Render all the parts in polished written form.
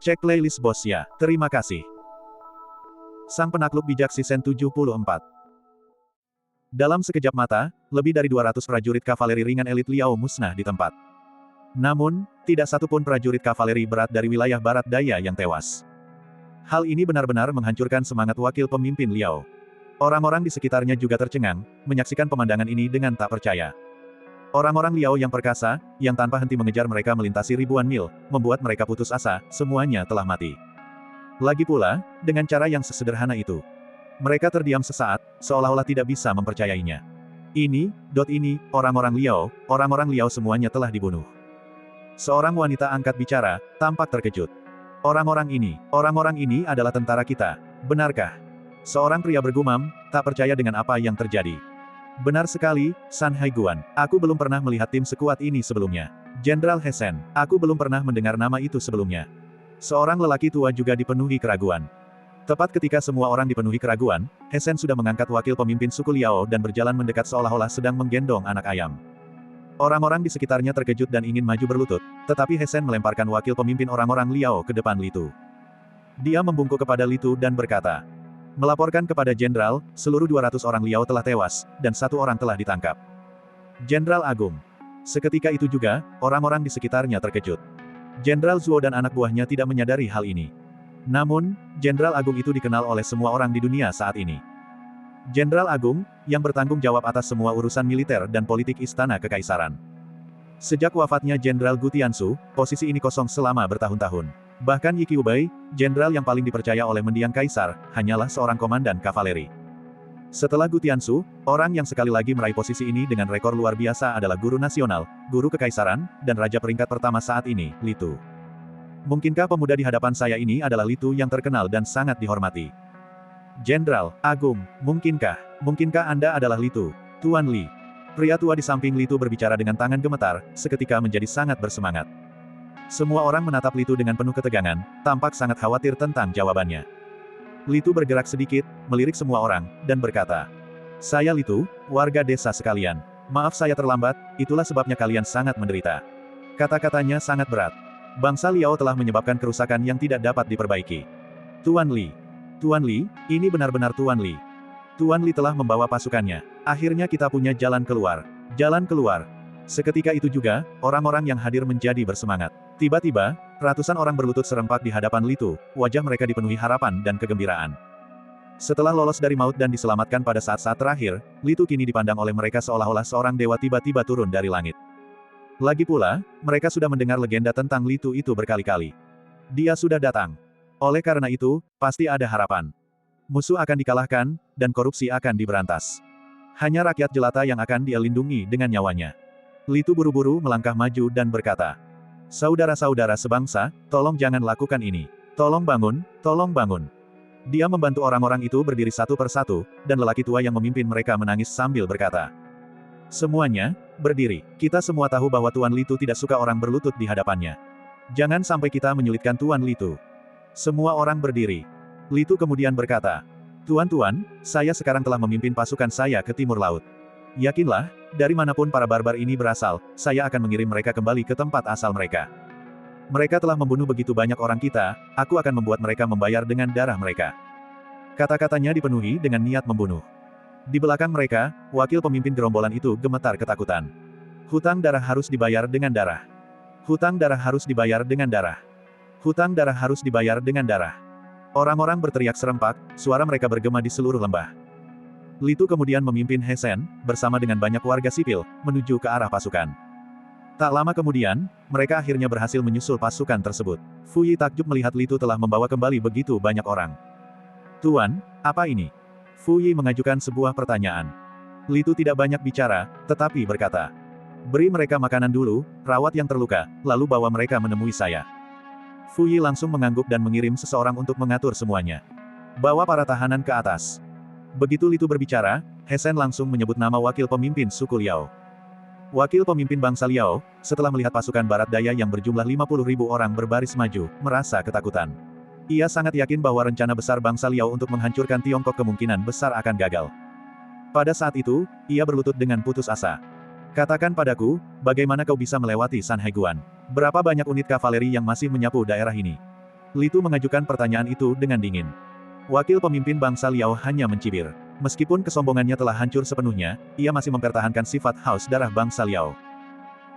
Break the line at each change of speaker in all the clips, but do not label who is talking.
Cek playlist bos ya, terima kasih. Sang penakluk bijak Season 74. Dalam sekejap mata, lebih dari 200 prajurit kavaleri ringan elit Liao musnah di tempat. Namun, tidak satu pun prajurit kavaleri berat dari wilayah barat daya yang tewas. Hal ini benar-benar menghancurkan semangat wakil pemimpin Liao. Orang-orang di sekitarnya juga tercengang, menyaksikan pemandangan ini dengan tak percaya. Orang-orang Liao yang perkasa, yang tanpa henti mengejar mereka melintasi ribuan mil, membuat mereka putus asa, semuanya telah mati. Lagi pula, dengan cara yang sesederhana itu. Mereka terdiam sesaat, seolah-olah tidak bisa mempercayainya. Ini, orang-orang Liao semuanya telah dibunuh. Seorang wanita angkat bicara, tampak terkejut. Orang-orang ini adalah tentara kita, benarkah? Seorang pria bergumam, tak percaya dengan apa yang terjadi. Benar sekali, San Haiguan, aku belum pernah melihat tim sekuat ini sebelumnya. Jenderal He Sen, aku belum pernah mendengar nama itu sebelumnya. Seorang lelaki tua juga dipenuhi keraguan. Tepat ketika semua orang dipenuhi keraguan, He Sen sudah mengangkat wakil pemimpin suku Liao dan berjalan mendekat seolah-olah sedang menggendong anak ayam. Orang-orang di sekitarnya terkejut dan ingin maju berlutut, tetapi He Sen melemparkan wakil pemimpin orang-orang Liao ke depan Li Tu. Dia membungkuk kepada Li Tu dan berkata, melaporkan kepada Jenderal, seluruh 200 orang Liao telah tewas, dan satu orang telah ditangkap. Jenderal Agung. Seketika itu juga, orang-orang di sekitarnya terkejut. Jenderal Zuo dan anak buahnya tidak menyadari hal ini. Namun, Jenderal Agung itu dikenal oleh semua orang di dunia saat ini. Jenderal Agung, yang bertanggung jawab atas semua urusan militer dan politik istana kekaisaran. Sejak wafatnya Jenderal Gu Tiansu, posisi ini kosong selama bertahun-tahun. Bahkan Yi Qiubei, jenderal yang paling dipercaya oleh mendiang kaisar, hanyalah seorang komandan kavaleri. Setelah Gu Tiansu, orang yang sekali lagi meraih posisi ini dengan rekor luar biasa adalah guru nasional, guru kekaisaran, dan raja peringkat pertama saat ini, Li Tu. Mungkinkah pemuda di hadapan saya ini adalah Li Tu yang terkenal dan sangat dihormati? Jenderal Agung, mungkinkah Anda adalah Li Tu? Tuan Li. Pria tua di samping Li Tu berbicara dengan tangan gemetar, seketika menjadi sangat bersemangat. Semua orang menatap Li Tu dengan penuh ketegangan, tampak sangat khawatir tentang jawabannya. Li Tu bergerak sedikit, melirik semua orang, dan berkata, saya Li Tu, warga desa sekalian. Maaf saya terlambat, itulah sebabnya kalian sangat menderita. Kata-katanya sangat berat. Bangsa Liao telah menyebabkan kerusakan yang tidak dapat diperbaiki. Tuan Li, ini benar-benar Tuan Li. Tuan Li telah membawa pasukannya. Akhirnya kita punya jalan keluar. Jalan keluar. Seketika itu juga, orang-orang yang hadir menjadi bersemangat. Tiba-tiba, ratusan orang berlutut serempak di hadapan Li Tu, wajah mereka dipenuhi harapan dan kegembiraan. Setelah lolos dari maut dan diselamatkan pada saat-saat terakhir, Li Tu kini dipandang oleh mereka seolah-olah seorang dewa tiba-tiba turun dari langit. Lagi pula, mereka sudah mendengar legenda tentang Li Tu itu berkali-kali. Dia sudah datang. Oleh karena itu, pasti ada harapan. Musuh akan dikalahkan, dan korupsi akan diberantas. Hanya rakyat jelata yang akan dia lindungi dengan nyawanya. Li Tu buru-buru melangkah maju dan berkata, saudara-saudara sebangsa, tolong jangan lakukan ini. Tolong bangun, tolong bangun. Dia membantu orang-orang itu berdiri satu persatu, dan lelaki tua yang memimpin mereka menangis sambil berkata, semuanya, berdiri. Kita semua tahu bahwa Tuan Li Tu tidak suka orang berlutut di hadapannya. Jangan sampai kita menyulitkan Tuan Li Tu. Semua orang berdiri. Li Tu kemudian berkata, Tuan-tuan, saya sekarang telah memimpin pasukan saya ke timur laut. Yakinlah, dari manapun para barbar ini berasal, saya akan mengirim mereka kembali ke tempat asal mereka. Mereka telah membunuh begitu banyak orang kita, aku akan membuat mereka membayar dengan darah mereka. Kata-katanya dipenuhi dengan niat membunuh. Di belakang mereka, wakil pemimpin gerombolan itu gemetar ketakutan. Hutang darah harus dibayar dengan darah. Hutang darah harus dibayar dengan darah. Hutang darah harus dibayar dengan darah. Orang-orang berteriak serempak, suara mereka bergema di seluruh lembah. Li Tu kemudian memimpin He Sen, bersama dengan banyak warga sipil, menuju ke arah pasukan. Tak lama kemudian, mereka akhirnya berhasil menyusul pasukan tersebut. Fu Yi takjub melihat Li Tu telah membawa kembali begitu banyak orang. Tuan, apa ini? Fu Yi mengajukan sebuah pertanyaan. Li Tu tidak banyak bicara, tetapi berkata, beri mereka makanan dulu, rawat yang terluka, lalu bawa mereka menemui saya. Fu Yi langsung mengangguk dan mengirim seseorang untuk mengatur semuanya. Bawa para tahanan ke atas. Begitu Li Tu berbicara, He Sen langsung menyebut nama wakil pemimpin suku Liao. Wakil pemimpin bangsa Liao, setelah melihat pasukan barat daya yang berjumlah 50.000 orang berbaris maju, merasa ketakutan. Ia sangat yakin bahwa rencana besar bangsa Liao untuk menghancurkan Tiongkok kemungkinan besar akan gagal. Pada saat itu, ia berlutut dengan putus asa. Katakan padaku, bagaimana kau bisa melewati San Haiguan? Berapa banyak unit kavaleri yang masih menyapu daerah ini? Li Tu mengajukan pertanyaan itu dengan dingin. Wakil pemimpin bangsa Liao hanya mencibir. Meskipun kesombongannya telah hancur sepenuhnya, ia masih mempertahankan sifat haus darah bangsa Liao.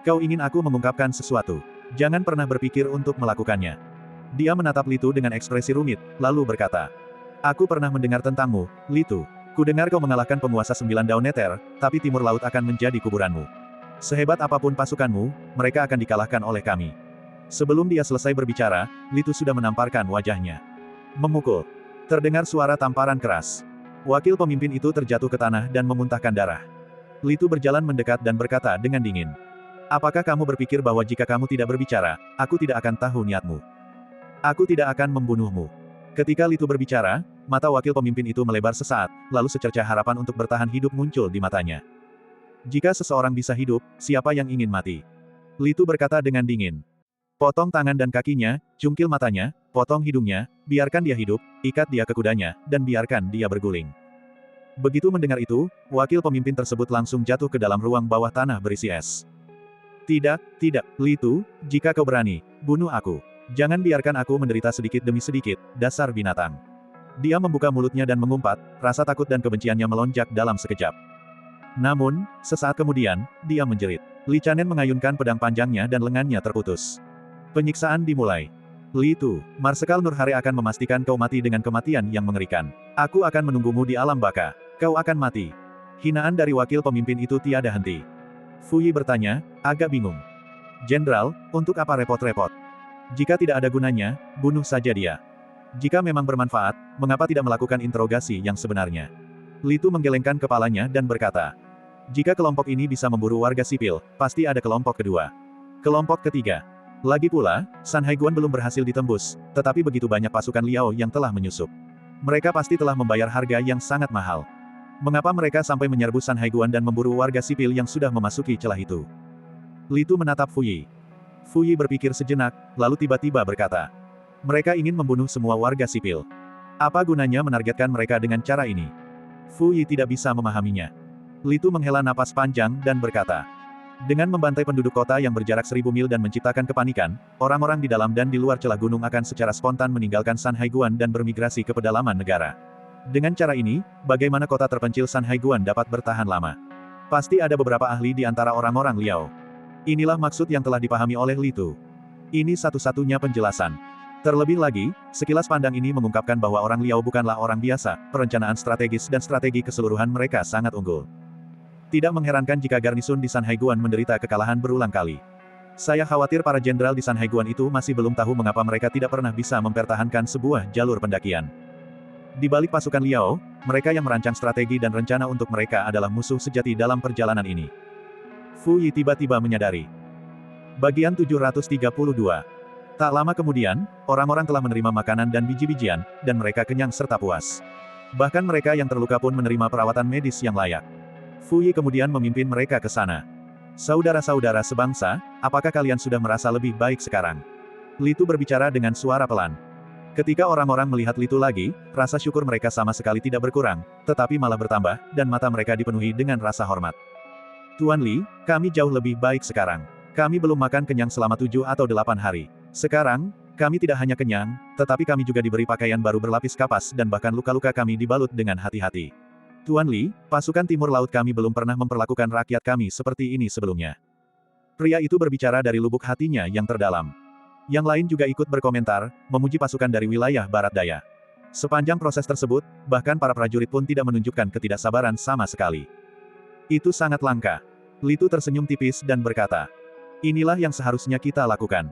Kau ingin aku mengungkapkan sesuatu? Jangan pernah berpikir untuk melakukannya. Dia menatap Li Tu dengan ekspresi rumit, lalu berkata. Aku pernah mendengar tentangmu, Li Tu. Kudengar kau mengalahkan penguasa 9 daun Nether, tapi timur laut akan menjadi kuburanmu. Sehebat apapun pasukanmu, mereka akan dikalahkan oleh kami. Sebelum dia selesai berbicara, Li Tu sudah menamparkan wajahnya. Memukul. Terdengar suara tamparan keras. Wakil pemimpin itu terjatuh ke tanah dan memuntahkan darah. Li Tu berjalan mendekat dan berkata dengan dingin. Apakah kamu berpikir bahwa jika kamu tidak berbicara, aku tidak akan tahu niatmu? Aku tidak akan membunuhmu. Ketika Li Tu berbicara, mata wakil pemimpin itu melebar sesaat, lalu secercah harapan untuk bertahan hidup muncul di matanya. Jika seseorang bisa hidup, siapa yang ingin mati? Li Tu berkata dengan dingin. Potong tangan dan kakinya, cungkil matanya, potong hidungnya, biarkan dia hidup, ikat dia ke kudanya, dan biarkan dia berguling. Begitu mendengar itu, wakil pemimpin tersebut langsung jatuh ke dalam ruang bawah tanah berisi es. Tidak, Li Tu, jika kau berani, bunuh aku. Jangan biarkan aku menderita sedikit demi sedikit, dasar binatang. Dia membuka mulutnya dan mengumpat, rasa takut dan kebenciannya melonjak dalam sekejap. Namun, sesaat kemudian, dia menjerit. Li Chanen mengayunkan pedang panjangnya dan lengannya terputus. Penyiksaan dimulai. Li Tu, Marsekal Nurhare akan memastikan kau mati dengan kematian yang mengerikan. Aku akan menunggumu di alam baka. Kau akan mati. Hinaan dari wakil pemimpin itu tiada henti. Fu Yi bertanya, agak bingung. Jenderal, untuk apa repot-repot? Jika tidak ada gunanya, bunuh saja dia. Jika memang bermanfaat, mengapa tidak melakukan interogasi yang sebenarnya? Li Tu menggelengkan kepalanya dan berkata, jika kelompok ini bisa memburu warga sipil, pasti ada kelompok kedua. Kelompok ketiga. Lagi pula, San Haiguan belum berhasil ditembus, tetapi begitu banyak pasukan Liao yang telah menyusup. Mereka pasti telah membayar harga yang sangat mahal. Mengapa mereka sampai menyerbu San Haiguan dan memburu warga sipil yang sudah memasuki celah itu? Li Tu menatap Fu Yi. Fu Yi berpikir sejenak, lalu tiba-tiba berkata. Mereka ingin membunuh semua warga sipil. Apa gunanya menargetkan mereka dengan cara ini? Fu Yi tidak bisa memahaminya. Li Tu menghela napas panjang dan berkata. Dengan membantai penduduk kota yang berjarak 1000 mil dan menciptakan kepanikan, orang-orang di dalam dan di luar celah gunung akan secara spontan meninggalkan San Haiguan dan bermigrasi ke pedalaman negara. Dengan cara ini, bagaimana kota terpencil San Haiguan dapat bertahan lama? Pasti ada beberapa ahli di antara orang-orang Liao. Inilah maksud yang telah dipahami oleh Li Tu. Ini satu-satunya penjelasan. Terlebih lagi, sekilas pandang ini mengungkapkan bahwa orang Liao bukanlah orang biasa, perencanaan strategis dan strategi keseluruhan mereka sangat unggul. Tidak mengherankan jika garnisun di San Haiguan menderita kekalahan berulang kali. Saya khawatir para jenderal di San Haiguan itu masih belum tahu mengapa mereka tidak pernah bisa mempertahankan sebuah jalur pendakian. Di balik pasukan Liao, mereka yang merancang strategi dan rencana untuk mereka adalah musuh sejati dalam perjalanan ini. Fu Yi tiba-tiba menyadari. Bagian 732. Tak lama kemudian, orang-orang telah menerima makanan dan biji-bijian, dan mereka kenyang serta puas. Bahkan mereka yang terluka pun menerima perawatan medis yang layak. Fu Yi kemudian memimpin mereka ke sana. Saudara-saudara sebangsa, apakah kalian sudah merasa lebih baik sekarang? Li Tu berbicara dengan suara pelan. Ketika orang-orang melihat Li Tu lagi, rasa syukur mereka sama sekali tidak berkurang, tetapi malah bertambah, dan mata mereka dipenuhi dengan rasa hormat. Tuan Li, kami jauh lebih baik sekarang. Kami belum makan kenyang selama 7 atau 8 hari. Sekarang, kami tidak hanya kenyang, tetapi kami juga diberi pakaian baru berlapis kapas dan bahkan luka-luka kami dibalut dengan hati-hati. Tuan Li, pasukan timur laut kami belum pernah memperlakukan rakyat kami seperti ini sebelumnya. Pria itu berbicara dari lubuk hatinya yang terdalam. Yang lain juga ikut berkomentar, memuji pasukan dari wilayah barat daya. Sepanjang proses tersebut, bahkan para prajurit pun tidak menunjukkan ketidaksabaran sama sekali. Itu sangat langka. Li Tu tersenyum tipis dan berkata, inilah yang seharusnya kita lakukan.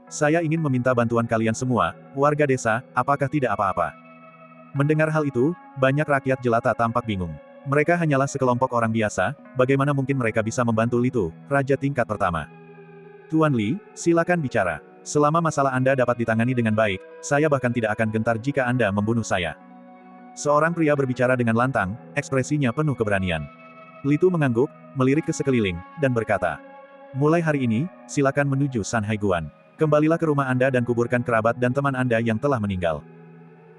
Saya ingin meminta bantuan kalian semua, warga desa, apakah tidak apa-apa? Mendengar hal itu, banyak rakyat jelata tampak bingung. Mereka hanyalah sekelompok orang biasa, bagaimana mungkin mereka bisa membantu Li Tu, raja tingkat pertama? Tuan Li, silakan bicara. Selama masalah Anda dapat ditangani dengan baik, saya bahkan tidak akan gentar jika Anda membunuh saya. Seorang pria berbicara dengan lantang, ekspresinya penuh keberanian. Li Tu mengangguk, melirik ke sekeliling, dan berkata, mulai hari ini, silakan menuju San Haiguan. Kembalilah ke rumah Anda dan kuburkan kerabat dan teman Anda yang telah meninggal.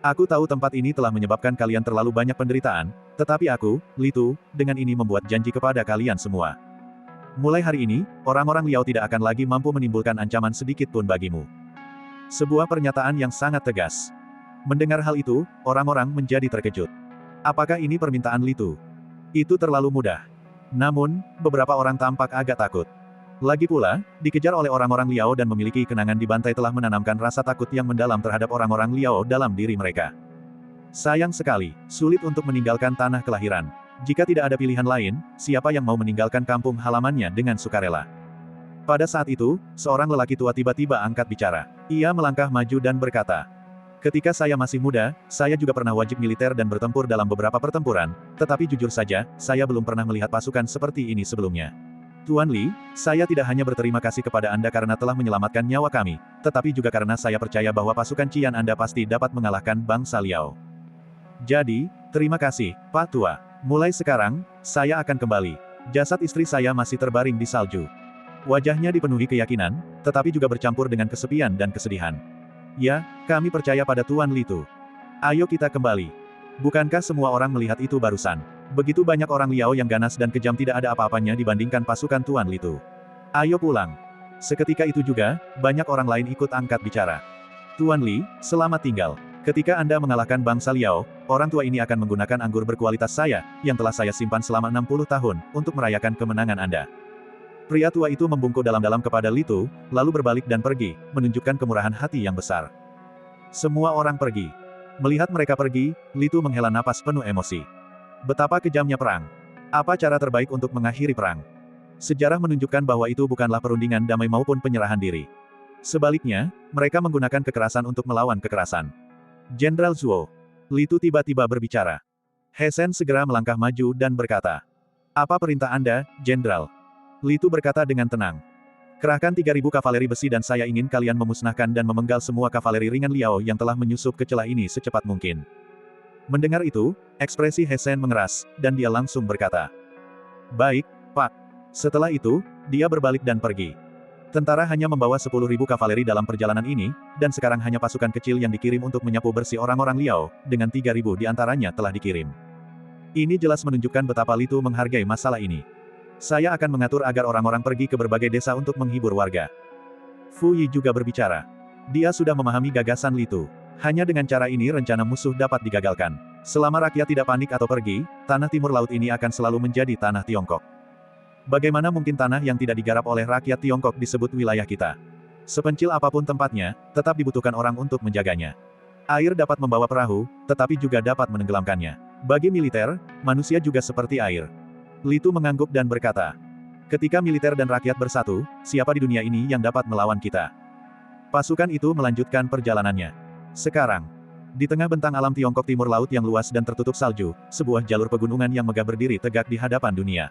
Aku tahu tempat ini telah menyebabkan kalian terlalu banyak penderitaan, tetapi aku, Li Tu, dengan ini membuat janji kepada kalian semua. Mulai hari ini, orang-orang Liao tidak akan lagi mampu menimbulkan ancaman sedikit pun bagimu. Sebuah pernyataan yang sangat tegas. Mendengar hal itu, orang-orang menjadi terkejut. Apakah ini permintaan Li Tu? Itu terlalu mudah. Namun, beberapa orang tampak agak takut. Lagi pula, dikejar oleh orang-orang Liao dan memiliki kenangan di bantai telah menanamkan rasa takut yang mendalam terhadap orang-orang Liao dalam diri mereka. Sayang sekali, sulit untuk meninggalkan tanah kelahiran. Jika tidak ada pilihan lain, siapa yang mau meninggalkan kampung halamannya dengan sukarela? Pada saat itu, seorang lelaki tua tiba-tiba angkat bicara. Ia melangkah maju dan berkata, "Ketika saya masih muda, saya juga pernah wajib militer dan bertempur dalam beberapa pertempuran, tetapi jujur saja, saya belum pernah melihat pasukan seperti ini sebelumnya. Tuan Li, saya tidak hanya berterima kasih kepada Anda karena telah menyelamatkan nyawa kami, tetapi juga karena saya percaya bahwa pasukan Qian Anda pasti dapat mengalahkan bangsa Liao. Jadi, terima kasih, Pak Tua. Mulai sekarang, saya akan kembali." Jasad istri saya masih terbaring di salju. Wajahnya dipenuhi keyakinan, tetapi juga bercampur dengan kesepian dan kesedihan. "Ya, kami percaya pada Tuan Li Tu. Ayo kita kembali." Bukankah semua orang melihat itu barusan? Begitu banyak orang Liao yang ganas dan kejam tidak ada apa-apanya dibandingkan pasukan Tuan Li Tu. "Ayo pulang." Seketika itu juga, banyak orang lain ikut angkat bicara. "Tuan Li, selamat tinggal. Ketika Anda mengalahkan bangsa Liao, orang tua ini akan menggunakan anggur berkualitas saya, yang telah saya simpan selama 60 tahun, untuk merayakan kemenangan Anda." Pria tua itu membungkuk dalam-dalam kepada Li Tu, lalu berbalik dan pergi, menunjukkan kemurahan hati yang besar. Semua orang pergi. Melihat mereka pergi, Li Tu menghela napas penuh emosi. Betapa kejamnya perang. Apa cara terbaik untuk mengakhiri perang? Sejarah menunjukkan bahwa itu bukanlah perundingan damai maupun penyerahan diri. Sebaliknya, mereka menggunakan kekerasan untuk melawan kekerasan. "Jenderal Zuo." Li Tu tiba-tiba berbicara. He Shen segera melangkah maju dan berkata, "Apa perintah Anda, Jenderal?" Li Tu berkata dengan tenang. "Kerahkan 3.000 kavaleri besi dan saya ingin kalian memusnahkan dan memenggal semua kavaleri ringan Liao yang telah menyusup ke celah ini secepat mungkin." Mendengar itu, ekspresi He Shen mengeras, dan dia langsung berkata, "Baik, Pak." Setelah itu, dia berbalik dan pergi. Tentara hanya membawa 10.000 kavaleri dalam perjalanan ini, dan sekarang hanya pasukan kecil yang dikirim untuk menyapu bersih orang-orang Liao, dengan 3.000 di antaranya telah dikirim. Ini jelas menunjukkan betapa Li Tu menghargai masalah ini. "Saya akan mengatur agar orang-orang pergi ke berbagai desa untuk menghibur warga." Fu Yi juga berbicara. Dia sudah memahami gagasan Li Tu. Hanya dengan cara ini rencana musuh dapat digagalkan. Selama rakyat tidak panik atau pergi, tanah timur laut ini akan selalu menjadi tanah Tiongkok. Bagaimana mungkin tanah yang tidak digarap oleh rakyat Tiongkok disebut wilayah kita? Sepencil apapun tempatnya, tetap dibutuhkan orang untuk menjaganya. Air dapat membawa perahu, tetapi juga dapat menenggelamkannya. Bagi militer, manusia juga seperti air. Li Tu mengangguk dan berkata, "Ketika militer dan rakyat bersatu, siapa di dunia ini yang dapat melawan kita?" Pasukan itu melanjutkan perjalanannya. Sekarang, di tengah bentang alam Tiongkok timur laut yang luas dan tertutup salju, sebuah jalur pegunungan yang megah berdiri tegak di hadapan dunia.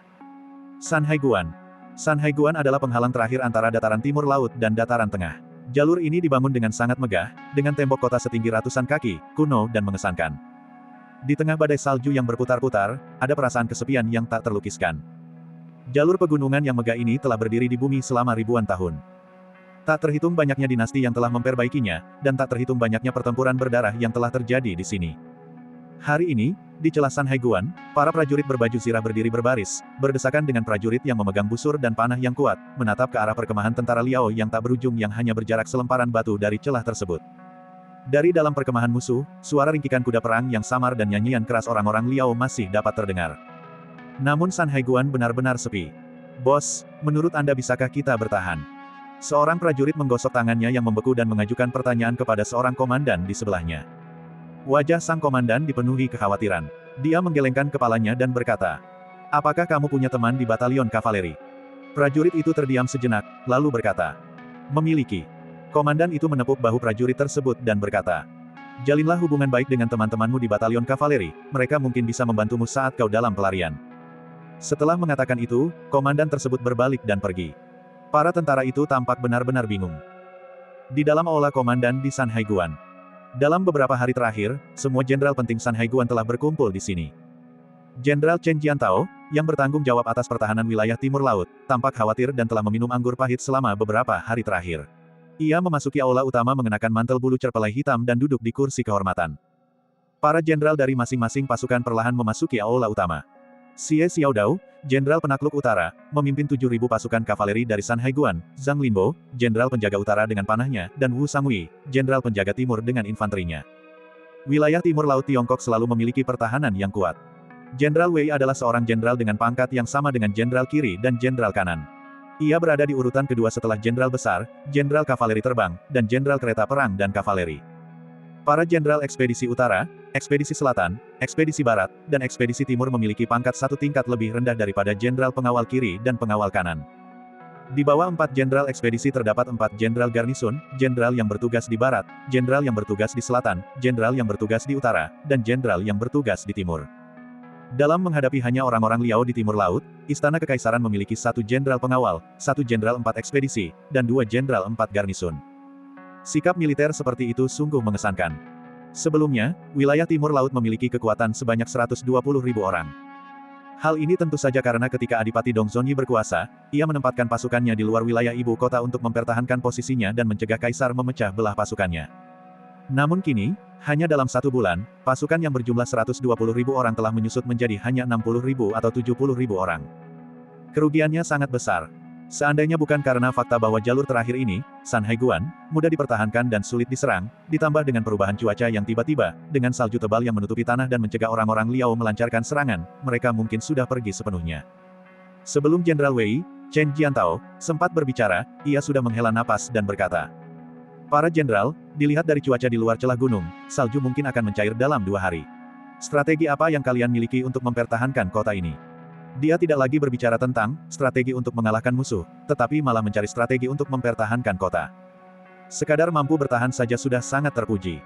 Sanhaiguan. Sanhaiguan adalah penghalang terakhir antara dataran timur laut dan dataran tengah. Jalur ini dibangun dengan sangat megah, dengan tembok kota setinggi ratusan kaki, kuno dan mengesankan. Di tengah badai salju yang berputar-putar, ada perasaan kesepian yang tak terlukiskan. Jalur pegunungan yang megah ini telah berdiri di bumi selama ribuan tahun. Tak terhitung banyaknya dinasti yang telah memperbaikinya, dan tak terhitung banyaknya pertempuran berdarah yang telah terjadi di sini. Hari ini, di celah Sanhaiguan, para prajurit berbaju zirah berdiri berbaris, berdesakan dengan prajurit yang memegang busur dan panah yang kuat, menatap ke arah perkemahan tentara Liao yang tak berujung yang hanya berjarak selemparan batu dari celah tersebut. Dari dalam perkemahan musuh, suara ringkikan kuda perang yang samar dan nyanyian keras orang-orang Liao masih dapat terdengar. Namun Sanhaiguan benar-benar sepi. "Bos, menurut Anda bisakah kita bertahan?" Seorang prajurit menggosok tangannya yang membeku dan mengajukan pertanyaan kepada seorang komandan di sebelahnya. Wajah sang komandan dipenuhi kekhawatiran. Dia menggelengkan kepalanya dan berkata, "Apakah kamu punya teman di batalion kavaleri?" Prajurit itu terdiam sejenak, lalu berkata, "Memiliki." Komandan itu menepuk bahu prajurit tersebut dan berkata, "Jalinlah hubungan baik dengan teman-temanmu di batalion kavaleri, mereka mungkin bisa membantumu saat kau dalam pelarian." Setelah mengatakan itu, komandan tersebut berbalik dan pergi. Para tentara itu tampak benar-benar bingung. Di dalam aula komandan di Sanhaiguan. Dalam beberapa hari terakhir, semua jenderal penting Sanhaiguan telah berkumpul di sini. Jenderal Chen Jiantao, yang bertanggung jawab atas pertahanan wilayah timur laut, tampak khawatir dan telah meminum anggur pahit selama beberapa hari terakhir. Ia memasuki aula utama mengenakan mantel bulu cerpelai hitam dan duduk di kursi kehormatan. Para jenderal dari masing-masing pasukan perlahan memasuki aula utama. Xie Xiaodao, Jenderal Penakluk Utara, memimpin 7.000 pasukan kavaleri dari San Haiguan, Zhang Linbo, Jenderal Penjaga Utara dengan panahnya, dan Wu Sangui, Jenderal Penjaga Timur dengan infanterinya. Wilayah timur laut Tiongkok selalu memiliki pertahanan yang kuat. Jenderal Wei adalah seorang jenderal dengan pangkat yang sama dengan jenderal kiri dan jenderal kanan. Ia berada di urutan kedua setelah jenderal besar, jenderal kavaleri terbang, dan jenderal kereta perang dan kavaleri. Para jenderal ekspedisi utara, ekspedisi selatan, ekspedisi barat, dan ekspedisi timur memiliki pangkat satu tingkat lebih rendah daripada jenderal pengawal kiri dan pengawal kanan. Di bawah 4 jenderal ekspedisi terdapat 4 jenderal garnison, jenderal yang bertugas di barat, jenderal yang bertugas di selatan, jenderal yang bertugas di utara, dan jenderal yang bertugas di timur. Dalam menghadapi hanya orang-orang Liao di timur laut, Istana Kekaisaran memiliki 1 jenderal pengawal, 1 jenderal 4 ekspedisi, dan 2 jenderal 4 garnison. Sikap militer seperti itu sungguh mengesankan. Sebelumnya, wilayah timur laut memiliki kekuatan sebanyak 120.000 orang. Hal ini tentu saja karena ketika Adipati Dongzonyi berkuasa, ia menempatkan pasukannya di luar wilayah ibu kota untuk mempertahankan posisinya dan mencegah kaisar memecah belah pasukannya. Namun kini, hanya dalam 1 bulan, pasukan yang berjumlah 120.000 orang telah menyusut menjadi hanya 60.000 atau 70.000 orang. Kerugiannya sangat besar. Seandainya bukan karena fakta bahwa jalur terakhir ini, San Haiguan, mudah dipertahankan dan sulit diserang, ditambah dengan perubahan cuaca yang tiba-tiba, dengan salju tebal yang menutupi tanah dan mencegah orang-orang Liao melancarkan serangan, mereka mungkin sudah pergi sepenuhnya. Sebelum Jenderal Wei, Chen Jiantao, sempat berbicara, ia sudah menghela napas dan berkata, "Para jenderal, dilihat dari cuaca di luar celah gunung, salju mungkin akan mencair dalam 2 hari. Strategi apa yang kalian miliki untuk mempertahankan kota ini?" Dia tidak lagi berbicara tentang strategi untuk mengalahkan musuh, tetapi malah mencari strategi untuk mempertahankan kota. Sekadar mampu bertahan saja sudah sangat terpuji.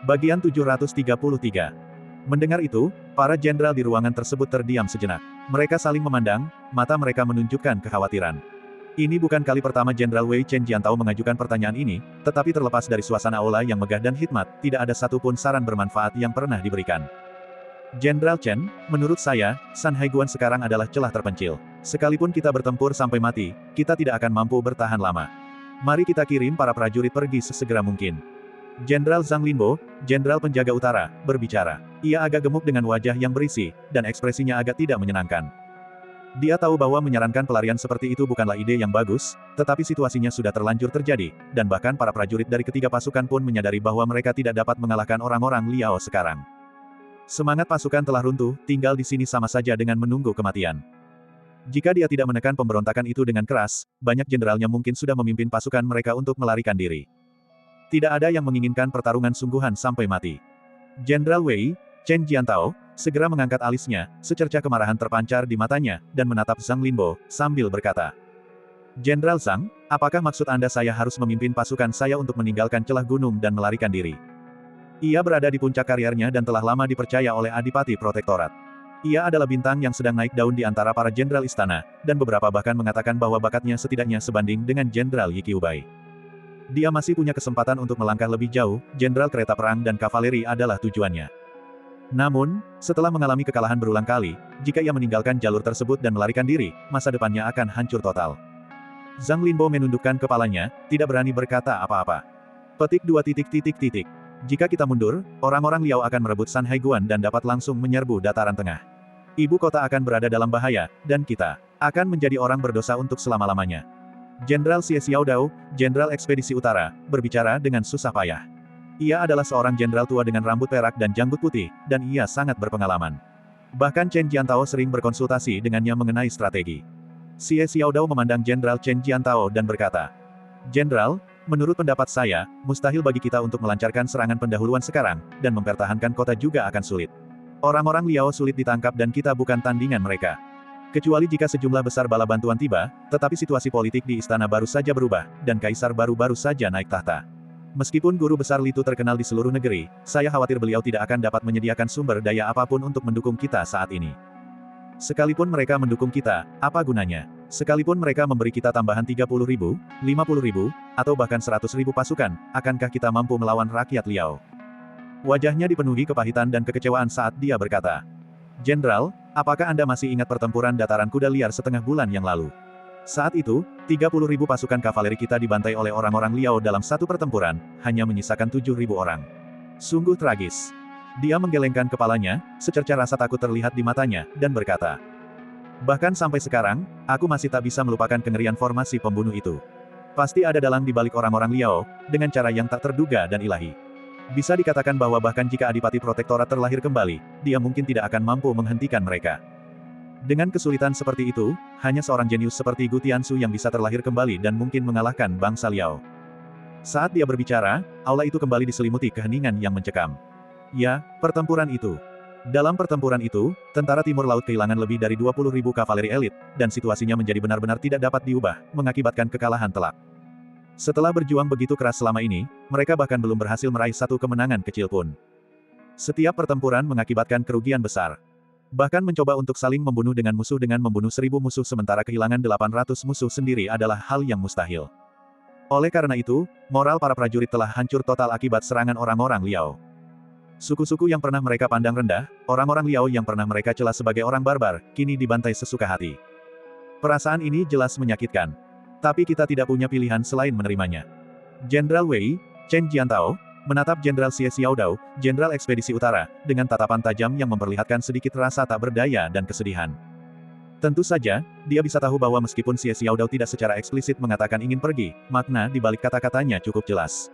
Bagian 733. Mendengar itu, para jenderal di ruangan tersebut terdiam sejenak. Mereka saling memandang, mata mereka menunjukkan kekhawatiran. Ini bukan kali pertama Jenderal Wei Chen Jiantao mengajukan pertanyaan ini, tetapi terlepas dari suasana aula yang megah dan hikmat, tidak ada satupun saran bermanfaat yang pernah diberikan. Jenderal Chen, menurut saya, San Haiguan sekarang adalah celah terpencil. Sekalipun kita bertempur sampai mati, kita tidak akan mampu bertahan lama. Mari kita kirim para prajurit pergi sesegera mungkin. Jenderal Zhang Linbo, Jenderal Penjaga Utara, berbicara. Ia agak gemuk dengan wajah yang berisi, dan ekspresinya agak tidak menyenangkan. Dia tahu bahwa menyarankan pelarian seperti itu bukanlah ide yang bagus, tetapi situasinya sudah terlanjur terjadi, dan bahkan para prajurit dari ketiga pasukan pun menyadari bahwa mereka tidak dapat mengalahkan orang-orang Liao sekarang. Semangat pasukan telah runtuh, tinggal di sini sama saja dengan menunggu kematian. Jika dia tidak menekan pemberontakan itu dengan keras, banyak jenderalnya mungkin sudah memimpin pasukan mereka untuk melarikan diri. Tidak ada yang menginginkan pertarungan sungguhan sampai mati. Jenderal Wei, Chen Jiantao, segera mengangkat alisnya, secerca kemarahan terpancar di matanya, dan menatap Zhang Linbo, sambil berkata, "Jenderal Zhang, apakah maksud Anda saya harus memimpin pasukan saya untuk meninggalkan celah gunung dan melarikan diri?" Ia berada di puncak karirnya dan telah lama dipercaya oleh Adipati Protektorat. Ia adalah bintang yang sedang naik daun di antara para jenderal istana, dan beberapa bahkan mengatakan bahwa bakatnya setidaknya sebanding dengan Jenderal Yi Qiubai. Dia masih punya kesempatan untuk melangkah lebih jauh, jenderal kereta perang dan kavaleri adalah tujuannya. Namun, setelah mengalami kekalahan berulang kali, jika ia meninggalkan jalur tersebut dan melarikan diri, masa depannya akan hancur total. Zhang Linbo menundukkan kepalanya, tidak berani berkata apa-apa. Petik 2. Jika kita mundur, orang-orang Liao akan merebut San Haiguan dan dapat langsung menyerbu dataran tengah. Ibu kota akan berada dalam bahaya, dan kita akan menjadi orang berdosa untuk selama-lamanya. Jenderal Xie Xiaodao, Jenderal Ekspedisi Utara, berbicara dengan susah payah. Ia adalah seorang jenderal tua dengan rambut perak dan janggut putih, dan ia sangat berpengalaman. Bahkan Chen Jiantao sering berkonsultasi dengannya mengenai strategi. Xie Xiaodao memandang Jenderal Chen Jiantao dan berkata, "Jenderal, menurut pendapat saya, mustahil bagi kita untuk melancarkan serangan pendahuluan sekarang, dan mempertahankan kota juga akan sulit. Orang-orang Liao sulit ditangkap dan kita bukan tandingan mereka. Kecuali jika sejumlah besar bala bantuan tiba, tetapi situasi politik di istana baru saja berubah, dan kaisar baru-baru saja naik tahta. Meskipun guru besar Litu terkenal di seluruh negeri, saya khawatir beliau tidak akan dapat menyediakan sumber daya apapun untuk mendukung kita saat ini. Sekalipun mereka mendukung kita, apa gunanya? Sekalipun mereka memberi kita tambahan 30.000, 50.000, atau bahkan 100.000 pasukan, akankah kita mampu melawan rakyat Liao?" Wajahnya dipenuhi kepahitan dan kekecewaan saat dia berkata, "Jenderal, apakah Anda masih ingat pertempuran dataran kuda liar setengah bulan yang lalu? Saat itu, 30.000 pasukan kavaleri kita dibantai oleh orang-orang Liao dalam satu pertempuran, hanya menyisakan 7.000 orang. Sungguh tragis. Dia menggelengkan kepalanya, secerca rasa takut terlihat di matanya, dan berkata, "Bahkan sampai sekarang, aku masih tak bisa melupakan kengerian formasi pembunuh itu. Pasti ada dalang di balik orang-orang Liao, dengan cara yang tak terduga dan ilahi. Bisa dikatakan bahwa bahkan jika Adipati Protektorat terlahir kembali, dia mungkin tidak akan mampu menghentikan mereka." Dengan kesulitan seperti itu, hanya seorang jenius seperti Gu Tiansu yang bisa terlahir kembali dan mungkin mengalahkan bangsa Liao. Saat dia berbicara, aula itu kembali diselimuti keheningan yang mencekam. Ya, pertempuran itu. Dalam pertempuran itu, tentara Timur Laut kehilangan lebih dari 20.000 kavaleri elit, dan situasinya menjadi benar-benar tidak dapat diubah, mengakibatkan kekalahan telak. Setelah berjuang begitu keras selama ini, mereka bahkan belum berhasil meraih satu kemenangan kecil pun. Setiap pertempuran mengakibatkan kerugian besar. Bahkan mencoba untuk saling membunuh dengan membunuh 1.000 musuh sementara kehilangan 800 musuh sendiri adalah hal yang mustahil. Oleh karena itu, moral para prajurit telah hancur total akibat serangan orang-orang Liao. Suku-suku yang pernah mereka pandang rendah, orang-orang Liao yang pernah mereka cela sebagai orang barbar, kini dibantai sesuka hati. Perasaan ini jelas menyakitkan. Tapi kita tidak punya pilihan selain menerimanya. Jenderal Wei, Chen Jiantao, menatap Jenderal Xie Xiaodao, Jenderal Ekspedisi Utara, dengan tatapan tajam yang memperlihatkan sedikit rasa tak berdaya dan kesedihan. Tentu saja, dia bisa tahu bahwa meskipun Xie Xiaodao tidak secara eksplisit mengatakan ingin pergi, makna di balik kata-katanya cukup jelas.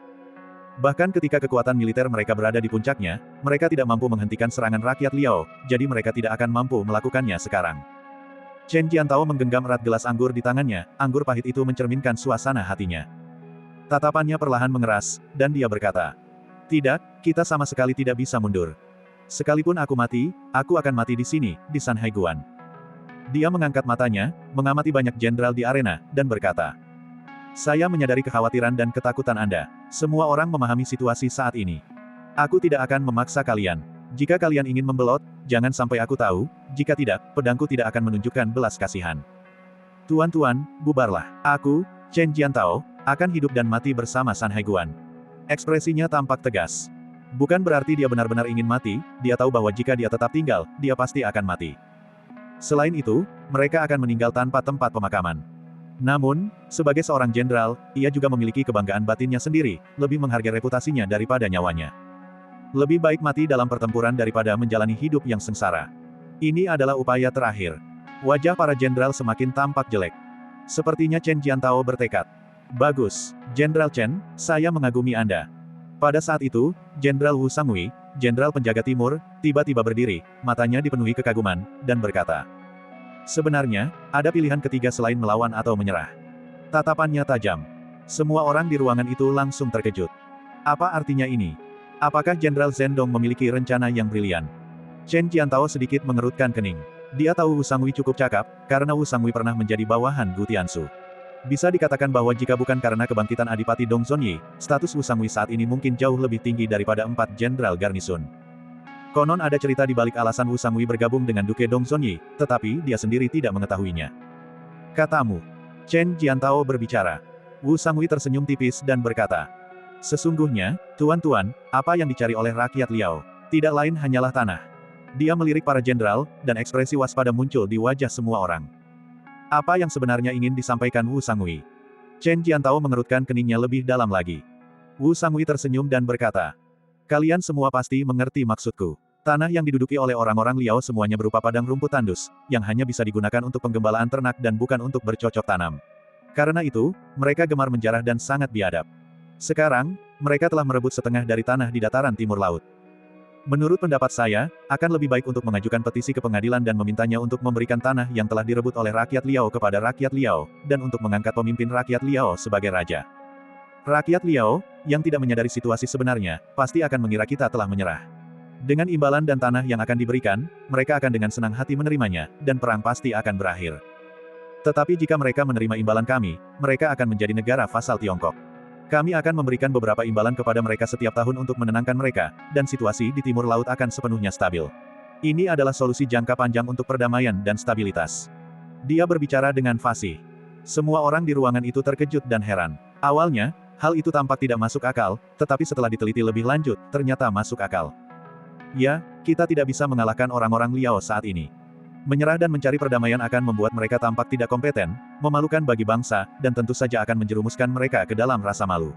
Bahkan ketika kekuatan militer mereka berada di puncaknya, mereka tidak mampu menghentikan serangan rakyat Liao, jadi mereka tidak akan mampu melakukannya sekarang. Chen Jiantao menggenggam erat gelas anggur di tangannya, anggur pahit itu mencerminkan suasana hatinya. Tatapannya perlahan mengeras, dan dia berkata, "Tidak, kita sama sekali tidak bisa mundur. Sekalipun aku mati, aku akan mati di sini, di Sanhaiguan." Dia mengangkat matanya, mengamati banyak jenderal di arena, dan berkata, "Saya menyadari kekhawatiran dan ketakutan Anda. Semua orang memahami situasi saat ini. Aku tidak akan memaksa kalian. Jika kalian ingin membelot, jangan sampai aku tahu, jika tidak, pedangku tidak akan menunjukkan belas kasihan. Tuan-tuan, bubarlah. Aku, Chen Jiantao, akan hidup dan mati bersama Sanhaiguan." Ekspresinya tampak tegas. Bukan berarti dia benar-benar ingin mati, dia tahu bahwa jika dia tetap tinggal, dia pasti akan mati. Selain itu, mereka akan meninggal tanpa tempat pemakaman. Namun, sebagai seorang jenderal, ia juga memiliki kebanggaan batinnya sendiri, lebih menghargai reputasinya daripada nyawanya. Lebih baik mati dalam pertempuran daripada menjalani hidup yang sengsara. Ini adalah upaya terakhir. Wajah para jenderal semakin tampak jelek. Sepertinya Chen Jiantao bertekad. "Bagus, Jenderal Chen, saya mengagumi Anda." Pada saat itu, Jenderal Wu Sangui, Jenderal Penjaga Timur, tiba-tiba berdiri, matanya dipenuhi kekaguman, dan berkata, "Sebenarnya, ada pilihan ketiga selain melawan atau menyerah." Tatapannya tajam. Semua orang di ruangan itu langsung terkejut. Apa artinya ini? Apakah Jenderal Zhendong memiliki rencana yang brilian? Chen Jiantao sedikit mengerutkan kening. Dia tahu Wu Sangui cukup cakap, karena Wu Sangui pernah menjadi bawahan Gu Tiansu. Bisa dikatakan bahwa jika bukan karena kebangkitan Adipati Dong Zonyi, status Wu Sangui saat ini mungkin jauh lebih tinggi daripada 4 jenderal garnison. Konon ada cerita di balik alasan Wu Sangui bergabung dengan Duke Dong Zonyi, tetapi dia sendiri tidak mengetahuinya. "Katamu." Chen Jiantao berbicara. Wu Sangui tersenyum tipis dan berkata, "Sesungguhnya, tuan-tuan, apa yang dicari oleh rakyat Liao, tidak lain hanyalah tanah." Dia melirik para jenderal, dan ekspresi waspada muncul di wajah semua orang. Apa yang sebenarnya ingin disampaikan Wu Sangui? Chen Jiantao mengerutkan keningnya lebih dalam lagi. Wu Sangui tersenyum dan berkata, "Kalian semua pasti mengerti maksudku. Tanah yang diduduki oleh orang-orang Liao semuanya berupa padang rumput tandus, yang hanya bisa digunakan untuk penggembalaan ternak dan bukan untuk bercocok tanam. Karena itu, mereka gemar menjarah dan sangat biadab. Sekarang, mereka telah merebut setengah dari tanah di dataran timur laut. Menurut pendapat saya, akan lebih baik untuk mengajukan petisi ke pengadilan dan memintanya untuk memberikan tanah yang telah direbut oleh rakyat Liao kepada rakyat Liao, dan untuk mengangkat pemimpin rakyat Liao sebagai raja. Rakyat Liao, yang tidak menyadari situasi sebenarnya, pasti akan mengira kita telah menyerah. Dengan imbalan dan tanah yang akan diberikan, mereka akan dengan senang hati menerimanya, dan perang pasti akan berakhir. Tetapi jika mereka menerima imbalan kami, mereka akan menjadi negara vasal Tiongkok. Kami akan memberikan beberapa imbalan kepada mereka setiap tahun untuk menenangkan mereka, dan situasi di timur laut akan sepenuhnya stabil. Ini adalah solusi jangka panjang untuk perdamaian dan stabilitas." Dia berbicara dengan fasih. Semua orang di ruangan itu terkejut dan heran. Awalnya, hal itu tampak tidak masuk akal, tetapi setelah diteliti lebih lanjut, ternyata masuk akal. Ya, kita tidak bisa mengalahkan orang-orang Liao saat ini. Menyerah dan mencari perdamaian akan membuat mereka tampak tidak kompeten, memalukan bagi bangsa, dan tentu saja akan menjerumuskan mereka ke dalam rasa malu.